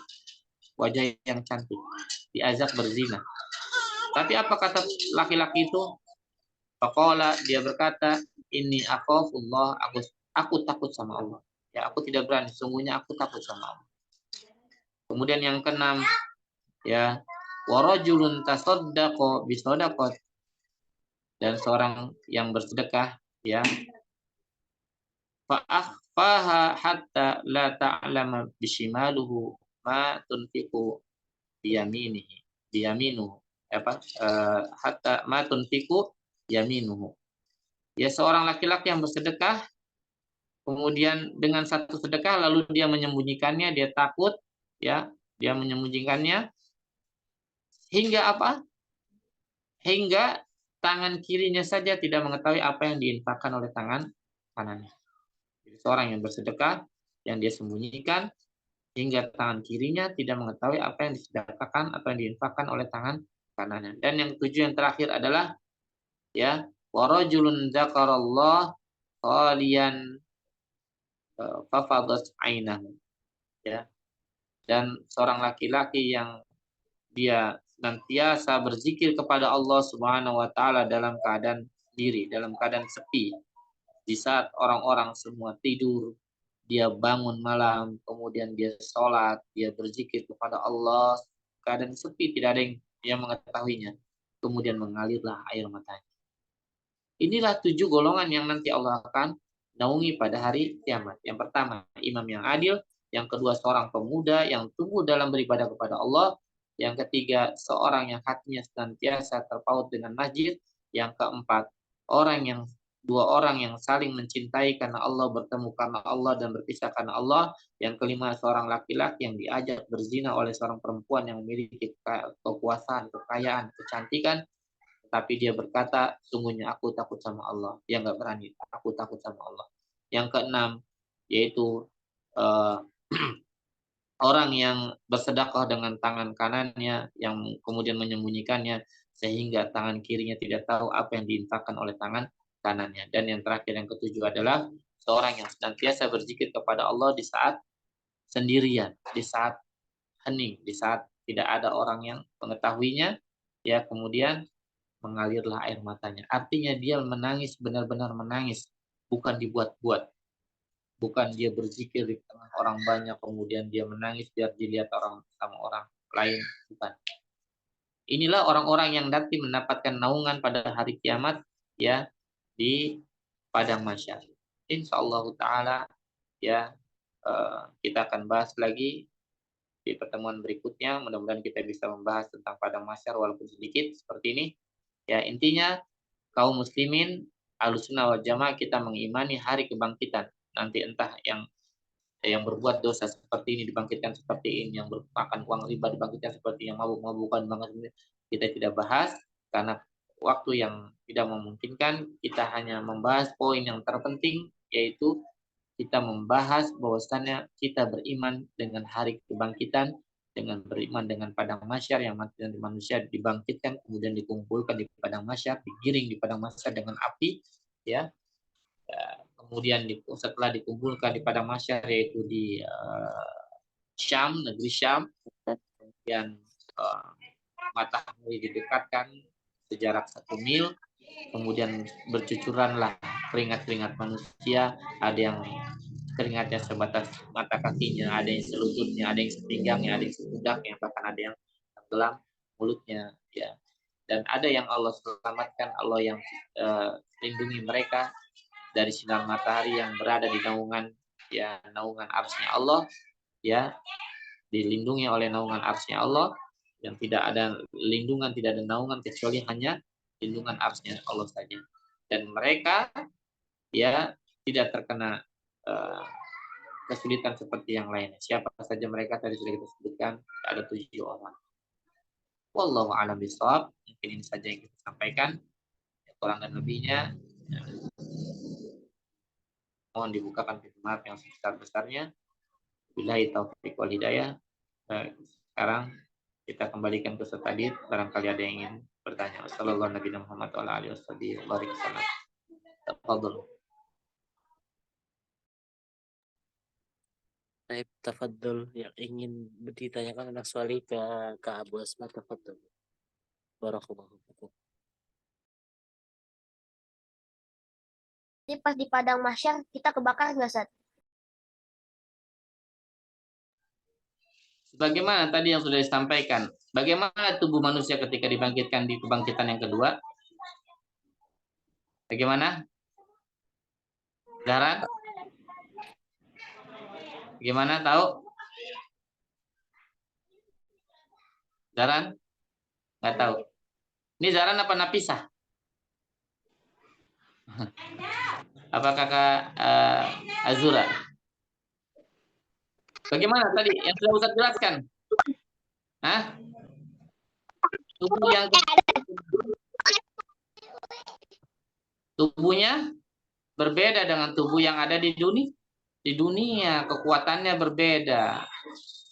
wajah yang cantik. Diajak berzina. Tapi apa kata laki-laki itu? Faqala, dia berkata, inni akhafullah, aku takut sama Allah. Ya, aku tidak berani, sungguhnya aku takut sama Allah. Kemudian yang keenam, ya, warajulun tasaddaqa bisadaqat, dan seorang yang bersedekah, ya, fa'akhfaha hatta la ta'lama bishimaluhu ma tunfiqu biyaminuhu, hatta ma tunfiqu yaminuhu. Ya, seorang laki-laki yang bersedekah, kemudian dengan satu sedekah lalu dia menyembunyikannya, dia takut, ya, dia menyembunyikannya hingga apa? Hingga tangan kirinya saja tidak mengetahui apa yang diinfakkan oleh tangan kanannya. Jadi seorang yang bersedekah yang dia sembunyikan hingga tangan kirinya tidak mengetahui apa yang disedekahkan atau yang diinfakkan oleh tangan kanannya. Dan yang ketujuh, yang terakhir adalah ya warajulun dzakarallah qaliyan fafadat ainahu, ya, dan seorang laki-laki yang dia senantiasa berzikir kepada Allah Subhanahu wa taala dalam keadaan sendiri, dalam keadaan sepi. Di saat orang-orang semua tidur, dia bangun malam, kemudian dia sholat, dia berzikir kepada Allah, keadaan sepi, tidak ada yang mengetahuinya. Kemudian mengalirlah air matanya. Inilah 7 golongan yang nanti Allah akan naungi pada hari kiamat. Yang pertama, imam yang adil. Yang kedua, seorang pemuda yang tumbuh dalam beribadah kepada Allah. Yang ketiga, seorang yang hatinya senantiasa terpaut dengan masjid. Yang keempat, dua orang yang saling mencintai karena Allah, bertemu karena Allah, dan berpisah karena Allah. Yang kelima, seorang laki-laki yang diajak berzina oleh seorang perempuan yang memiliki kekuasaan, kekayaan, kecantikan, tapi dia berkata, sungguhnya aku takut sama Allah. Dia nggak berani, aku takut sama Allah. Yang keenam, yaitu orang yang bersedekah dengan tangan kanannya, yang kemudian menyembunyikannya, sehingga tangan kirinya tidak tahu apa yang diinfakkan oleh tangan kanannya. Dan yang terakhir, yang ketujuh adalah seorang yang senantiasa berzikir kepada Allah di saat sendirian, di saat hening, di saat tidak ada orang yang mengetahuinya, ya, kemudian mengalirlah air matanya. Artinya dia menangis, benar-benar menangis, bukan dibuat-buat. Bukan dia berzikir di tengah orang banyak, kemudian dia menangis biar dilihat sama orang lain. Bukan. Inilah orang-orang yang nanti mendapatkan naungan pada hari kiamat, ya, di padang mahsyar. Insyaallah taala, ya, kita akan bahas lagi di pertemuan berikutnya. Mudah-mudahan kita bisa membahas tentang padang mahsyar walaupun sedikit seperti ini. Ya, intinya kaum muslimin Ahlussunnah wal Jamaah kita mengimani hari kebangkitan. Nanti entah yang berbuat dosa seperti ini dibangkitkan seperti ini, yang makan uang riba dibangkitkan seperti ini, yang mabuk-mabukan banget, kita tidak bahas karena waktu yang tidak memungkinkan. Kita hanya membahas poin yang terpenting, yaitu kita membahas bahwasannya kita beriman dengan hari kebangkitan, dengan beriman dengan padang mahsyar yang manusia dibangkitkan, kemudian dikumpulkan di padang mahsyar, digiring di padang mahsyar dengan api, ya. Kemudian setelah dikumpulkan di padang mahsyar, yaitu di Syam, negeri Syam, kemudian matahari didekatkan sejarak 1 mil, kemudian bercucuranlah keringat-keringat manusia, ada yang keringatnya sebatas mata kakinya, ada yang selututnya, ada yang sepinggangnya, ada yang sepundaknya, bahkan ada yang tenggelam mulutnya, ya. Dan ada yang Allah selamatkan, Allah yang lindungi mereka dari sinar matahari yang berada di naungan, ya, naungan arsy-Nya Allah, ya, dilindungi oleh naungan arsy-Nya Allah, yang tidak ada lindungan, tidak ada naungan kecuali hanya lindungan arsy Allah saja. Dan mereka ya tidak terkena kesulitan seperti yang lainnya. Siapa saja mereka tadi sudah kita sebutkan, ada 7 orang. Wallahu a'lam bishawab. Mungkin ini saja yang kita sampaikan. Kurang dan lebihnya mohon dibukakan pintu maaf yang sebesar-besarnya. Billahi taufiq wal hidayah. Sekarang kita kembalikan ke Ustaz Adit. Barangkali ada yang ingin bertanya. Wassalamualaikum warahmatullahi wabarakatuh. Tafadhol. Baik, tafadhol, yang ingin ditanyakan anak soali ke Abu Asma, tafadhol. Barakallahu fikum. Jadi pas di padang mahsyar kita kebakar nggak, Ustaz? Sebagaimana tadi yang sudah disampaikan, bagaimana tubuh manusia ketika dibangkitkan di kebangkitan yang kedua? Bagaimana? Zaran? Gimana, tahu? Zaran? Nggak tahu. Ini Zaran apa Napisah? Apa kakak Azura? Bagaimana tadi yang sudah Ustaz jelaskan? Hah? Tubuhnya berbeda dengan tubuh yang ada di dunia. Di dunia kekuatannya berbeda.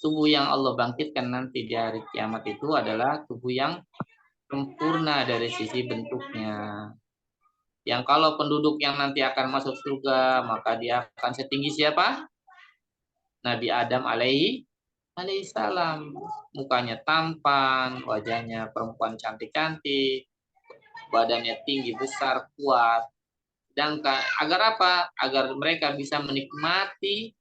Tubuh yang Allah bangkitkan nanti di hari kiamat itu adalah tubuh yang sempurna dari sisi bentuknya. Yang kalau penduduk yang nanti akan masuk surga, maka dia akan setinggi siapa? Nabi Adam alaihi salam. Mukanya tampan, wajahnya perempuan cantik-cantik, badannya tinggi, besar, kuat. Dan agar apa? Agar mereka bisa menikmati,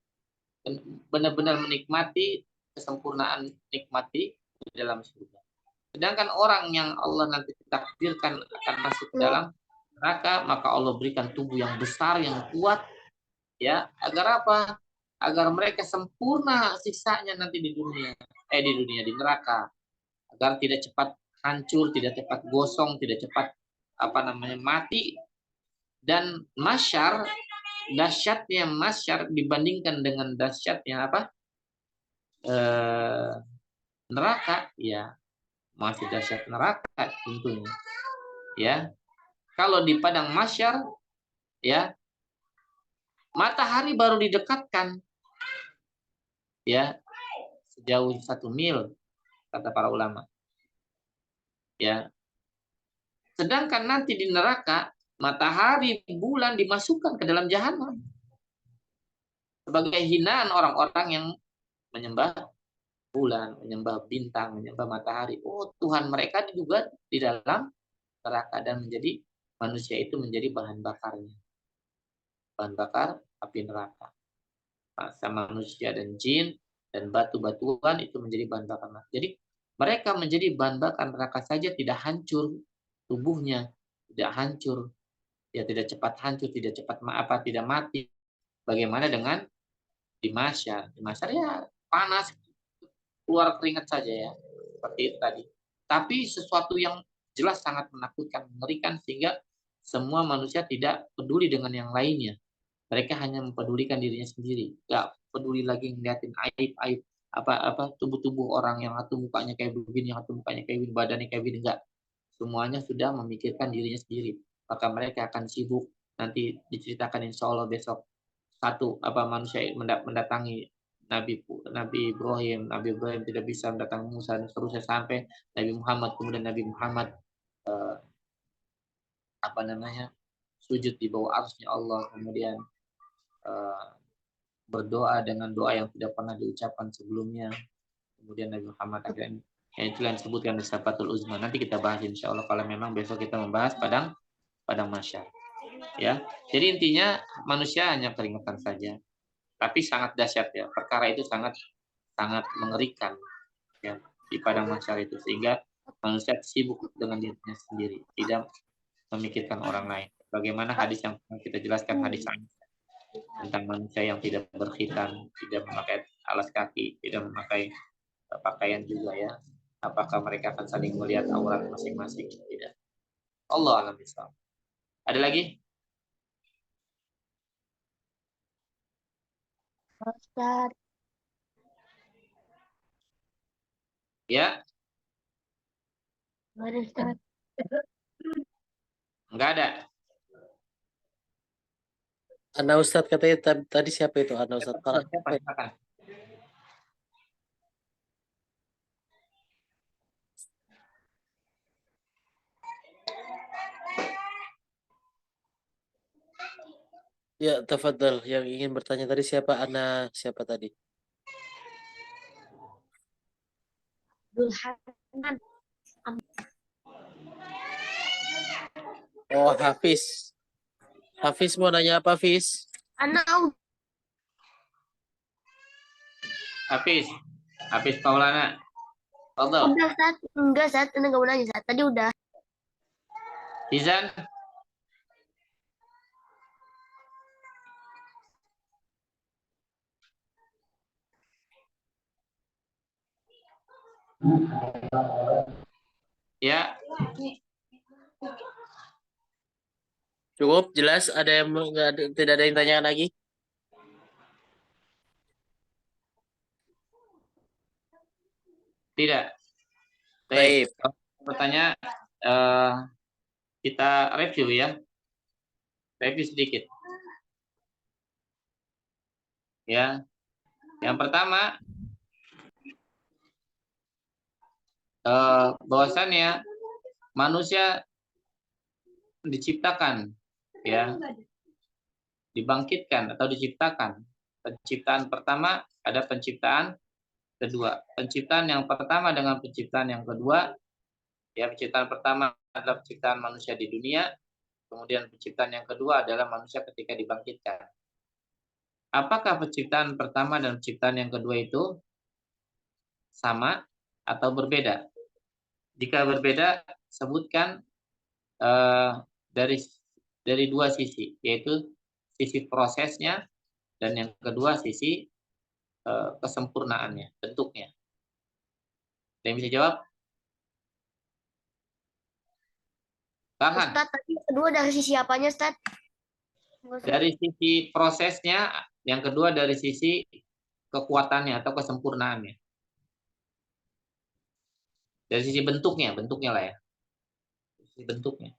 benar-benar menikmati kesempurnaan nikmati di dalam surga. Sedangkan orang yang Allah nanti takdirkan akan masuk ke dalam neraka, maka Allah berikan tubuh yang besar, yang kuat, ya, agar apa? Agar mereka sempurna siksanya nanti di dunia, di neraka, agar tidak cepat hancur, tidak cepat gosong, tidak cepat mati. Dan mahsyar, dahsyatnya mahsyar dibandingkan dengan dahsyatnya neraka, ya masih dahsyat neraka tentunya. Ya, kalau di padang mahsyar, ya matahari baru didekatkan, ya sejauh 1 mil kata para ulama. Ya, sedangkan nanti di neraka matahari, bulan dimasukkan ke dalam jahanam sebagai hinaan orang-orang yang menyembah bulan, menyembah bintang, menyembah matahari. Oh, Tuhan mereka juga di dalam neraka, dan menjadi manusia itu menjadi bahan bakarnya. Bahan bakar api neraka. Sama manusia dan jin dan batu-batuan itu menjadi bahan bakar neraka. Jadi mereka menjadi bahan bakar neraka saja tidak hancur tubuhnya, tidak hancur. Ya tidak cepat hancur, tidak cepat tidak mati. Bagaimana dengan di mahsyar? Di mahsyar ya panas, keluar keringat saja ya, seperti itu tadi. Tapi sesuatu yang jelas sangat menakutkan, mengerikan, sehingga semua manusia tidak peduli dengan yang lainnya. Mereka hanya mempedulikan dirinya sendiri, nggak peduli lagi ngeliatin aib tubuh-tubuh orang yang satu mukanya kayak begini, yang satu mukanya kayak begini, badannya kayak begini, enggak. Semuanya sudah memikirkan dirinya sendiri. Maka mereka akan sibuk. Nanti diceritakan insya Allah besok manusia mendatangi Nabi Ibrahim. Nabi Ibrahim tidak bisa mendatangi Musa, dan seterusnya sampai Nabi Muhammad. Kemudian Nabi Muhammad sujud di bawah arsy Allah. Kemudian berdoa dengan doa yang tidak pernah diucapkan sebelumnya. Kemudian Nabi Muhammad akhirnya itu yang disebutkan di Syafatul Uzma. Nanti kita bahas insya Allah kalau memang besok kita membahas padang mahsyar. Ya, jadi intinya manusia hanya peringatan saja, tapi sangat dahsyat ya. Perkara itu sangat mengerikan ya di padang mahsyar itu, sehingga manusia sibuk dengan dirinya sendiri, tidak memikirkan orang lain. Bagaimana hadis yang kita jelaskan, hadis tentang manusia yang tidak berkhitan, tidak memakai alas kaki, tidak memakai pakaian juga ya. Apakah mereka akan saling melihat aurat masing-masing? Tidak. Allah alam bishawab. Ada lagi? Ustaz. Ya, Nggak ada, Ustaz. enggak ada. Ana Ustadz katanya tadi siapa itu? Ana Ustadz. Siapa? Silakan. Ya, tafadhal. Yang ingin bertanya tadi siapa? Ana siapa tadi? Abdul Hanan. Oh, Hafiz. Hafiz mau nanya apa, Hafiz? Anak Hafiz Maulana. Fadhal. udah, Ustaz. Enggak, Ustaz. Anda nggak mau nanya, Ustaz. Tadi udah. Izan. Ya, Cukup, jelas. Ada yang tidak ada yang tanya lagi? tidak. Baik. Bertanya, kita review ya. Review sedikit. Ya. Yang pertama, bahwasannya manusia diciptakan, ya, dibangkitkan atau diciptakan. Penciptaan pertama ada penciptaan kedua. Penciptaan yang pertama dengan penciptaan yang kedua, ya, penciptaan pertama adalah penciptaan manusia di dunia, kemudian penciptaan yang kedua adalah manusia ketika dibangkitkan. Apakah penciptaan pertama dan penciptaan yang kedua itu sama atau berbeda? Jika berbeda, sebutkan dari dua sisi, yaitu sisi prosesnya dan yang kedua sisi kesempurnaannya, bentuknya. Ada yang bisa jawab? Farhan. Ustaz, tadi kedua dari sisi apanya, Ustaz? Dari sisi prosesnya, yang kedua dari sisi kekuatannya atau kesempurnaannya. Dari sisi bentuknya lah ya. Sisi bentuknya.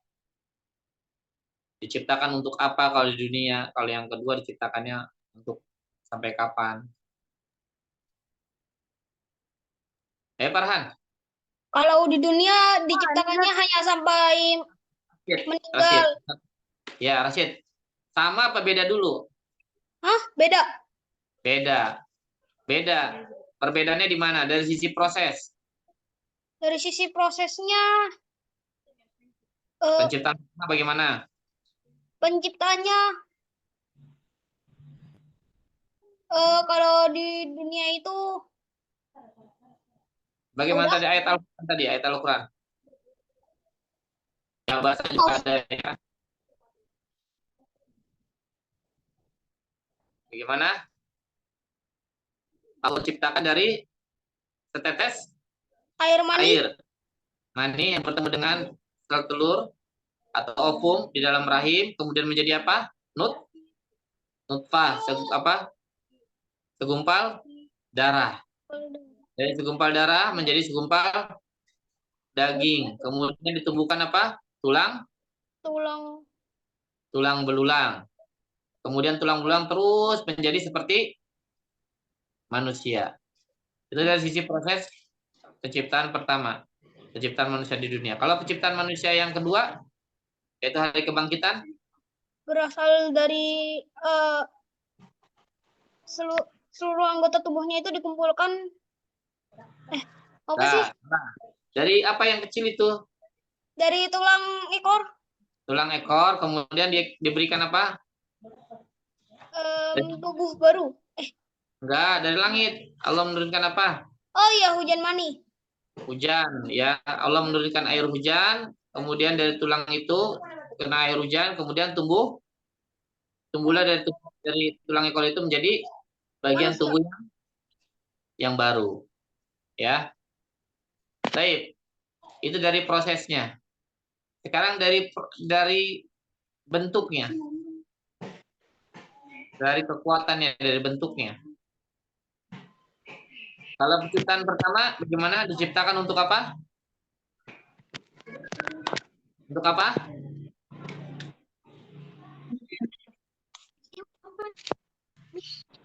Diciptakan untuk apa kalau di dunia? Kalau yang kedua diciptakannya untuk sampai kapan? Farhan. Kalau di dunia diciptakannya hanya sampai meninggal. Rashid. Ya, Rashid. Sama apa beda dulu? Hah? Beda. Beda. Beda. Perbedaannya di mana? Dari sisi proses. Dari sisi prosesnya, Penciptaan bagaimana? penciptanya kalau di dunia itu Bagaimana udah. tadi ayat Al-Quran tadi? Ayat Al-Quran. Ya, bahasa juga ada ya. Bagaimana? Allah ciptakan dari setetes Air mani. air. Mani yang bertemu dengan sel telur atau ovum di dalam rahim, kemudian menjadi apa? Nutfah, segumpal darah. Dari segumpal darah menjadi segumpal daging. Kemudian ditumbuhkan apa? Tulang. Tulang belulang. Kemudian tulang belulang terus menjadi seperti manusia. Itu dari sisi proses penciptaan pertama. Penciptaan manusia di dunia. Kalau penciptaan manusia yang kedua, yaitu hari kebangkitan, Berasal dari seluruh anggota tubuhnya itu dikumpulkan. Apa sih? Dari apa yang kecil itu? Dari tulang ekor. Tulang ekor, kemudian diberikan apa? Tubuh baru. Enggak, dari langit. Allah menurunkan apa? Oh iya, hujan mani. Hujan, ya. Allah menurunkan air hujan, kemudian dari tulang itu kena air hujan, kemudian tumbuhlah dari tulang ekor itu menjadi bagian tubuh yang baru, ya. Baik. Itu dari prosesnya. Sekarang dari bentuknya. Dari kekuatannya, dari bentuknya. Kalau penciptaan pertama, bagaimana diciptakan untuk apa? Untuk apa?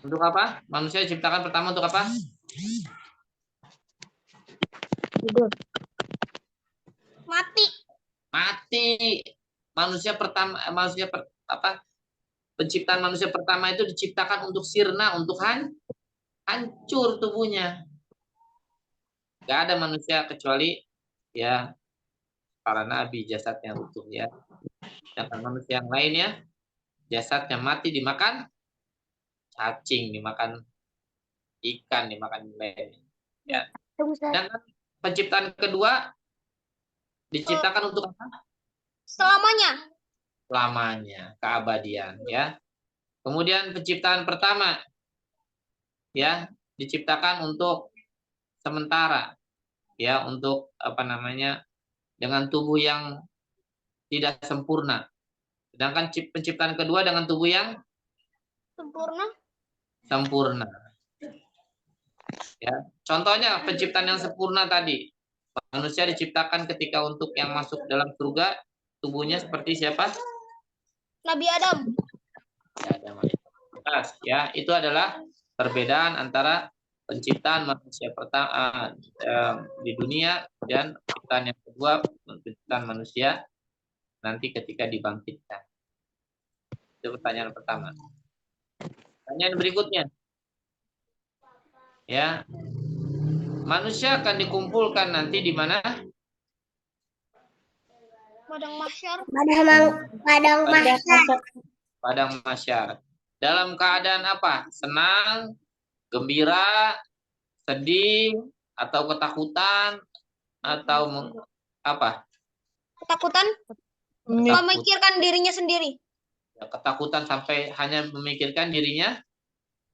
Untuk apa? Manusia diciptakan pertama untuk apa? Mati. Mati. Penciptaan manusia pertama itu diciptakan untuk sirna, untuk hancur tubuhnya. Gak ada manusia kecuali ya para nabi jasadnya utuh ya. Dan manusia yang lainnya jasadnya mati dimakan cacing, dimakan ikan, dimakan lele. Ya. Dan penciptaan kedua diciptakan untuk apa? Selamanya. Lamanya, keabadian ya. Kemudian penciptaan pertama ya diciptakan untuk sementara ya, untuk apa namanya, dengan tubuh yang tidak sempurna. Sedangkan penciptaan kedua dengan tubuh yang sempurna. Ya, contohnya penciptaan yang sempurna tadi. Manusia diciptakan ketika untuk yang masuk dalam surga tubuhnya seperti siapa? Nabi Adam. Ya, itu adalah perbedaan antara penciptaan manusia pertama di dunia dan penciptaan yang kedua, penciptaan manusia nanti ketika dibangkitkan. Itu pertanyaan pertama. Pertanyaan berikutnya. Ya. Manusia akan dikumpulkan nanti di mana? Padang mahsyar. Padang mahsyar. Dalam keadaan apa? Senang, gembira, sedih, atau ketakutan, atau apa? Ketakutan. Memikirkan dirinya sendiri. Ya, ketakutan sampai hanya memikirkan dirinya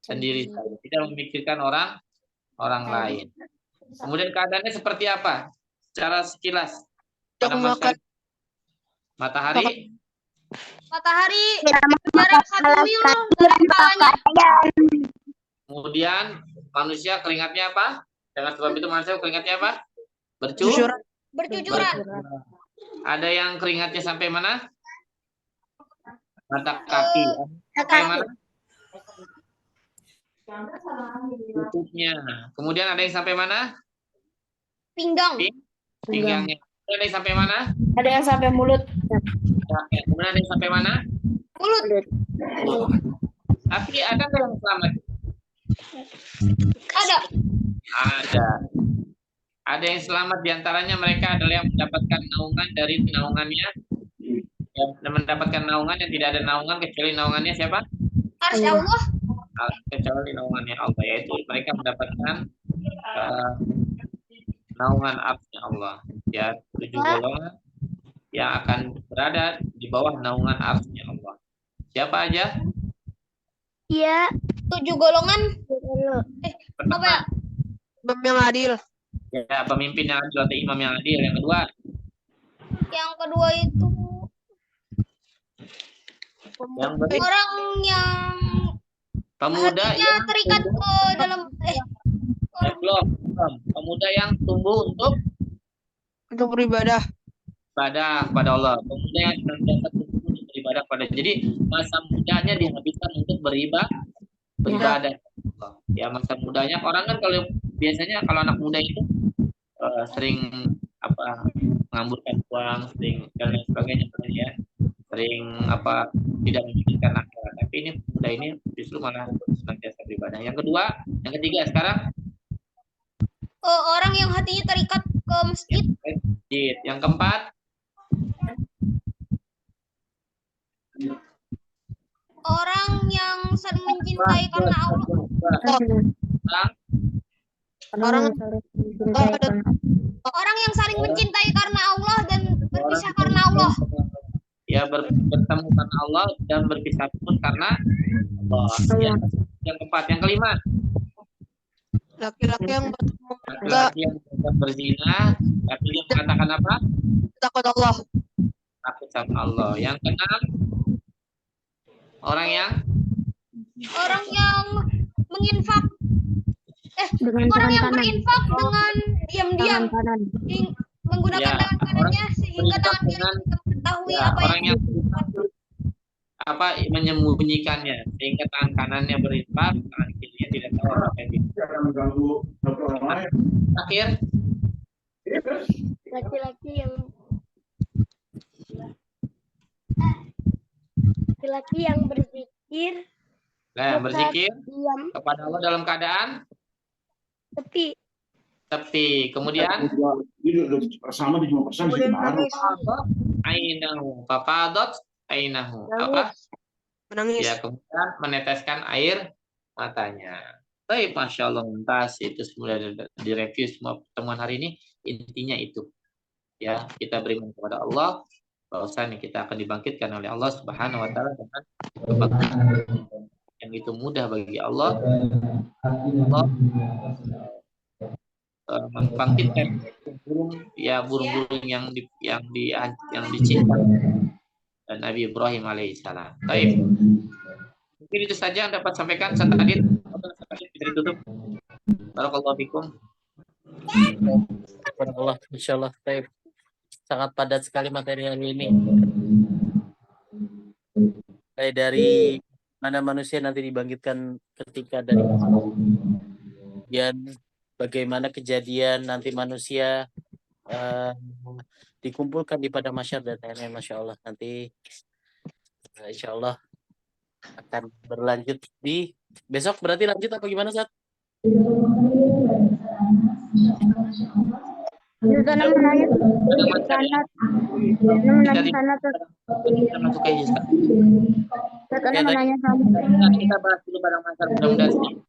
sendiri, tidak memikirkan orang lain. Kemudian keadaannya seperti apa? Secara sekilas. Matahari jarak 1 mil dari kepalanya. Kemudian manusia keringatnya apa? Dengan sebab itu manusia keringatnya apa? Bercucuran. Ada yang keringatnya sampai mana? Mata kaki. Sampai mana? Tutupnya. Kemudian ada yang sampai mana? Pinggang. Pinggangnya. Ada yang sampai mana? Ada yang sampai mulut. Kemudian ada yang sampai mana? Mulut. Tapi ada nggak yang selamat? Ada. Ada yang selamat, diantaranya mereka adalah yang mendapatkan naungan dari naungannya, yang mendapatkan naungan yang tidak ada naungan kecuali naungannya siapa? Arsy Allah. Kecuali naungannya Allah, yaitu mereka mendapatkan naungan arsy Allah. Ya, 7 golongan yang akan berada di bawah naungan arsy Allah. Siapa aja? Iya. 7 golongan. Apa ya? Imam yang adil. Ya, pemimpin yang adil atau imam yang adil. Yang kedua? Yang kedua itu orang yang pemuda hatinya yang terikat ke dalam belum. Pemuda yang tumbuh untuk beribadah. Ibadah kepada Allah. Pemuda yang senantiasa tumbuh untuk beribadah kepada. Jadi masa mudanya dihabiskan untuk beribadah. Ya, masa mudanya orang kan kalau biasanya kalau anak muda itu sering mengamburkan uang, sering dan lain sebagainya ya. Sering tidak memikirkan akhirat. Tapi ini pemuda ini justru malah senantiasa beribadah. Yang kedua, yang ketiga sekarang orang yang hatinya terikat ke masjid. Yang keempat, orang yang saling mencintai karena Allah. Orang yang saling mencintai karena Allah dan berpisah karena Allah. Ya, bertemu karena Allah dan berpisah pun karena Allah. Ya. Yang keempat, yang kelima, Laki-laki yang laki-laki yang tidak berzina, tapi dia mengatakan apa? Takut Allah. Takut sama Allah. Yang keenam, orang yang menginfak Dengan orang yang tangan kanan. berinfak dengan diam-diam Tangan kanan. menggunakan Ya, tangan kanannya sehingga berinfak tangan kiri dengan- mengetahui ya, apa orang yang apa menyembunyikannya sehingga tangan kanannya berinfak, tangan kirinya tidak tahu apa yang terakhir. Laki-laki yang berzikir Nah, berzikir diam kepada Allah dalam keadaan tepi. tepi. Kemudian Sama 5% sih baru. ainahu fafadat ainahu apa? Menangis. Ya, kemudian meneteskan air matanya. Baik, Masya Allah, tuntas. Itu semua direview semua pertemuan hari ini. Intinya itu. Ya, kita beriman kepada Allah, bahwasanya kita akan dibangkitkan oleh Allah Subhanahu wa taala dengan kebangkitan yang itu mudah bagi Allah. Allah membangkitkan burung-burung yang diciptakan dan Nabi Ibrahim alaihissalam. Baik. Mungkin itu saja yang dapat sampaikan. Tadi kita ditutup. Barakallahu fikum. Subhanallah, insyaallah. Baik. Sangat padat sekali materi hari ini. Baik, dari mana manusia nanti dibangkitkan ketika dari kemudian bagaimana kejadian nanti manusia dikumpulkan di padang mahsyar dan lain-lain. Masya Allah, nanti insya Allah akan berlanjut di besok. Berarti lanjut apa gimana, Sat? Tanam menanya sanat. Tanam menanya sanat. Kita masuk ke hijab. Tanam menanya sanat. Nah, kita bahas dulu padang mahsyar mudah-mudahan sih.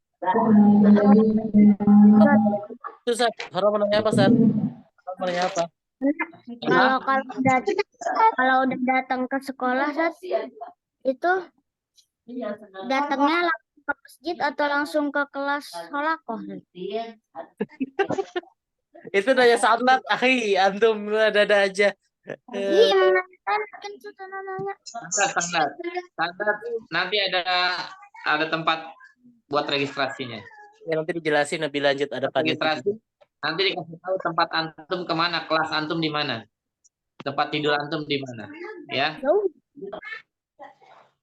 Itu, Sat. Harap menanya apa, Sat? Harap menanya apa? Kalau udah datang ke sekolah, Sat, itu datangnya langsung ke masjid atau langsung ke kelas halakoh? Itu nanya sanat, akhi. Antum ada aja. Iya, kan sudah nanya. Standar. Nanti ada tempat buat registrasinya. Ya, nanti dijelasin lebih lanjut, ada panitia. Registrasi. Nanti dikasih tahu tempat antum kemana, kelas antum di mana, tempat tidur antum di mana, ya.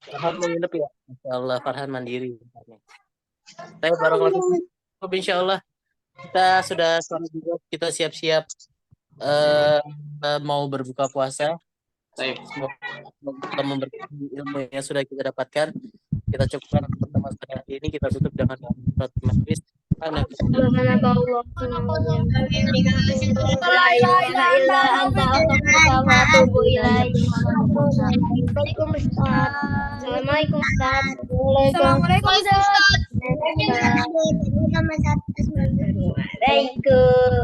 Farhan mau nginep ya? Insya Allah Farhan mandiri. Saya barakallahu. Insya Allah kita sudah sore juga, kita siap-siap mau berbuka puasa. Baik. Semoga memberkati ilmu yang sudah kita dapatkan. Kita cukupkan pertemuan hari ini, kita tutup dengan surat majlis. Assalamualaikum Ustaz. Assalamualaikum Ustaz. Waalaikumsalam.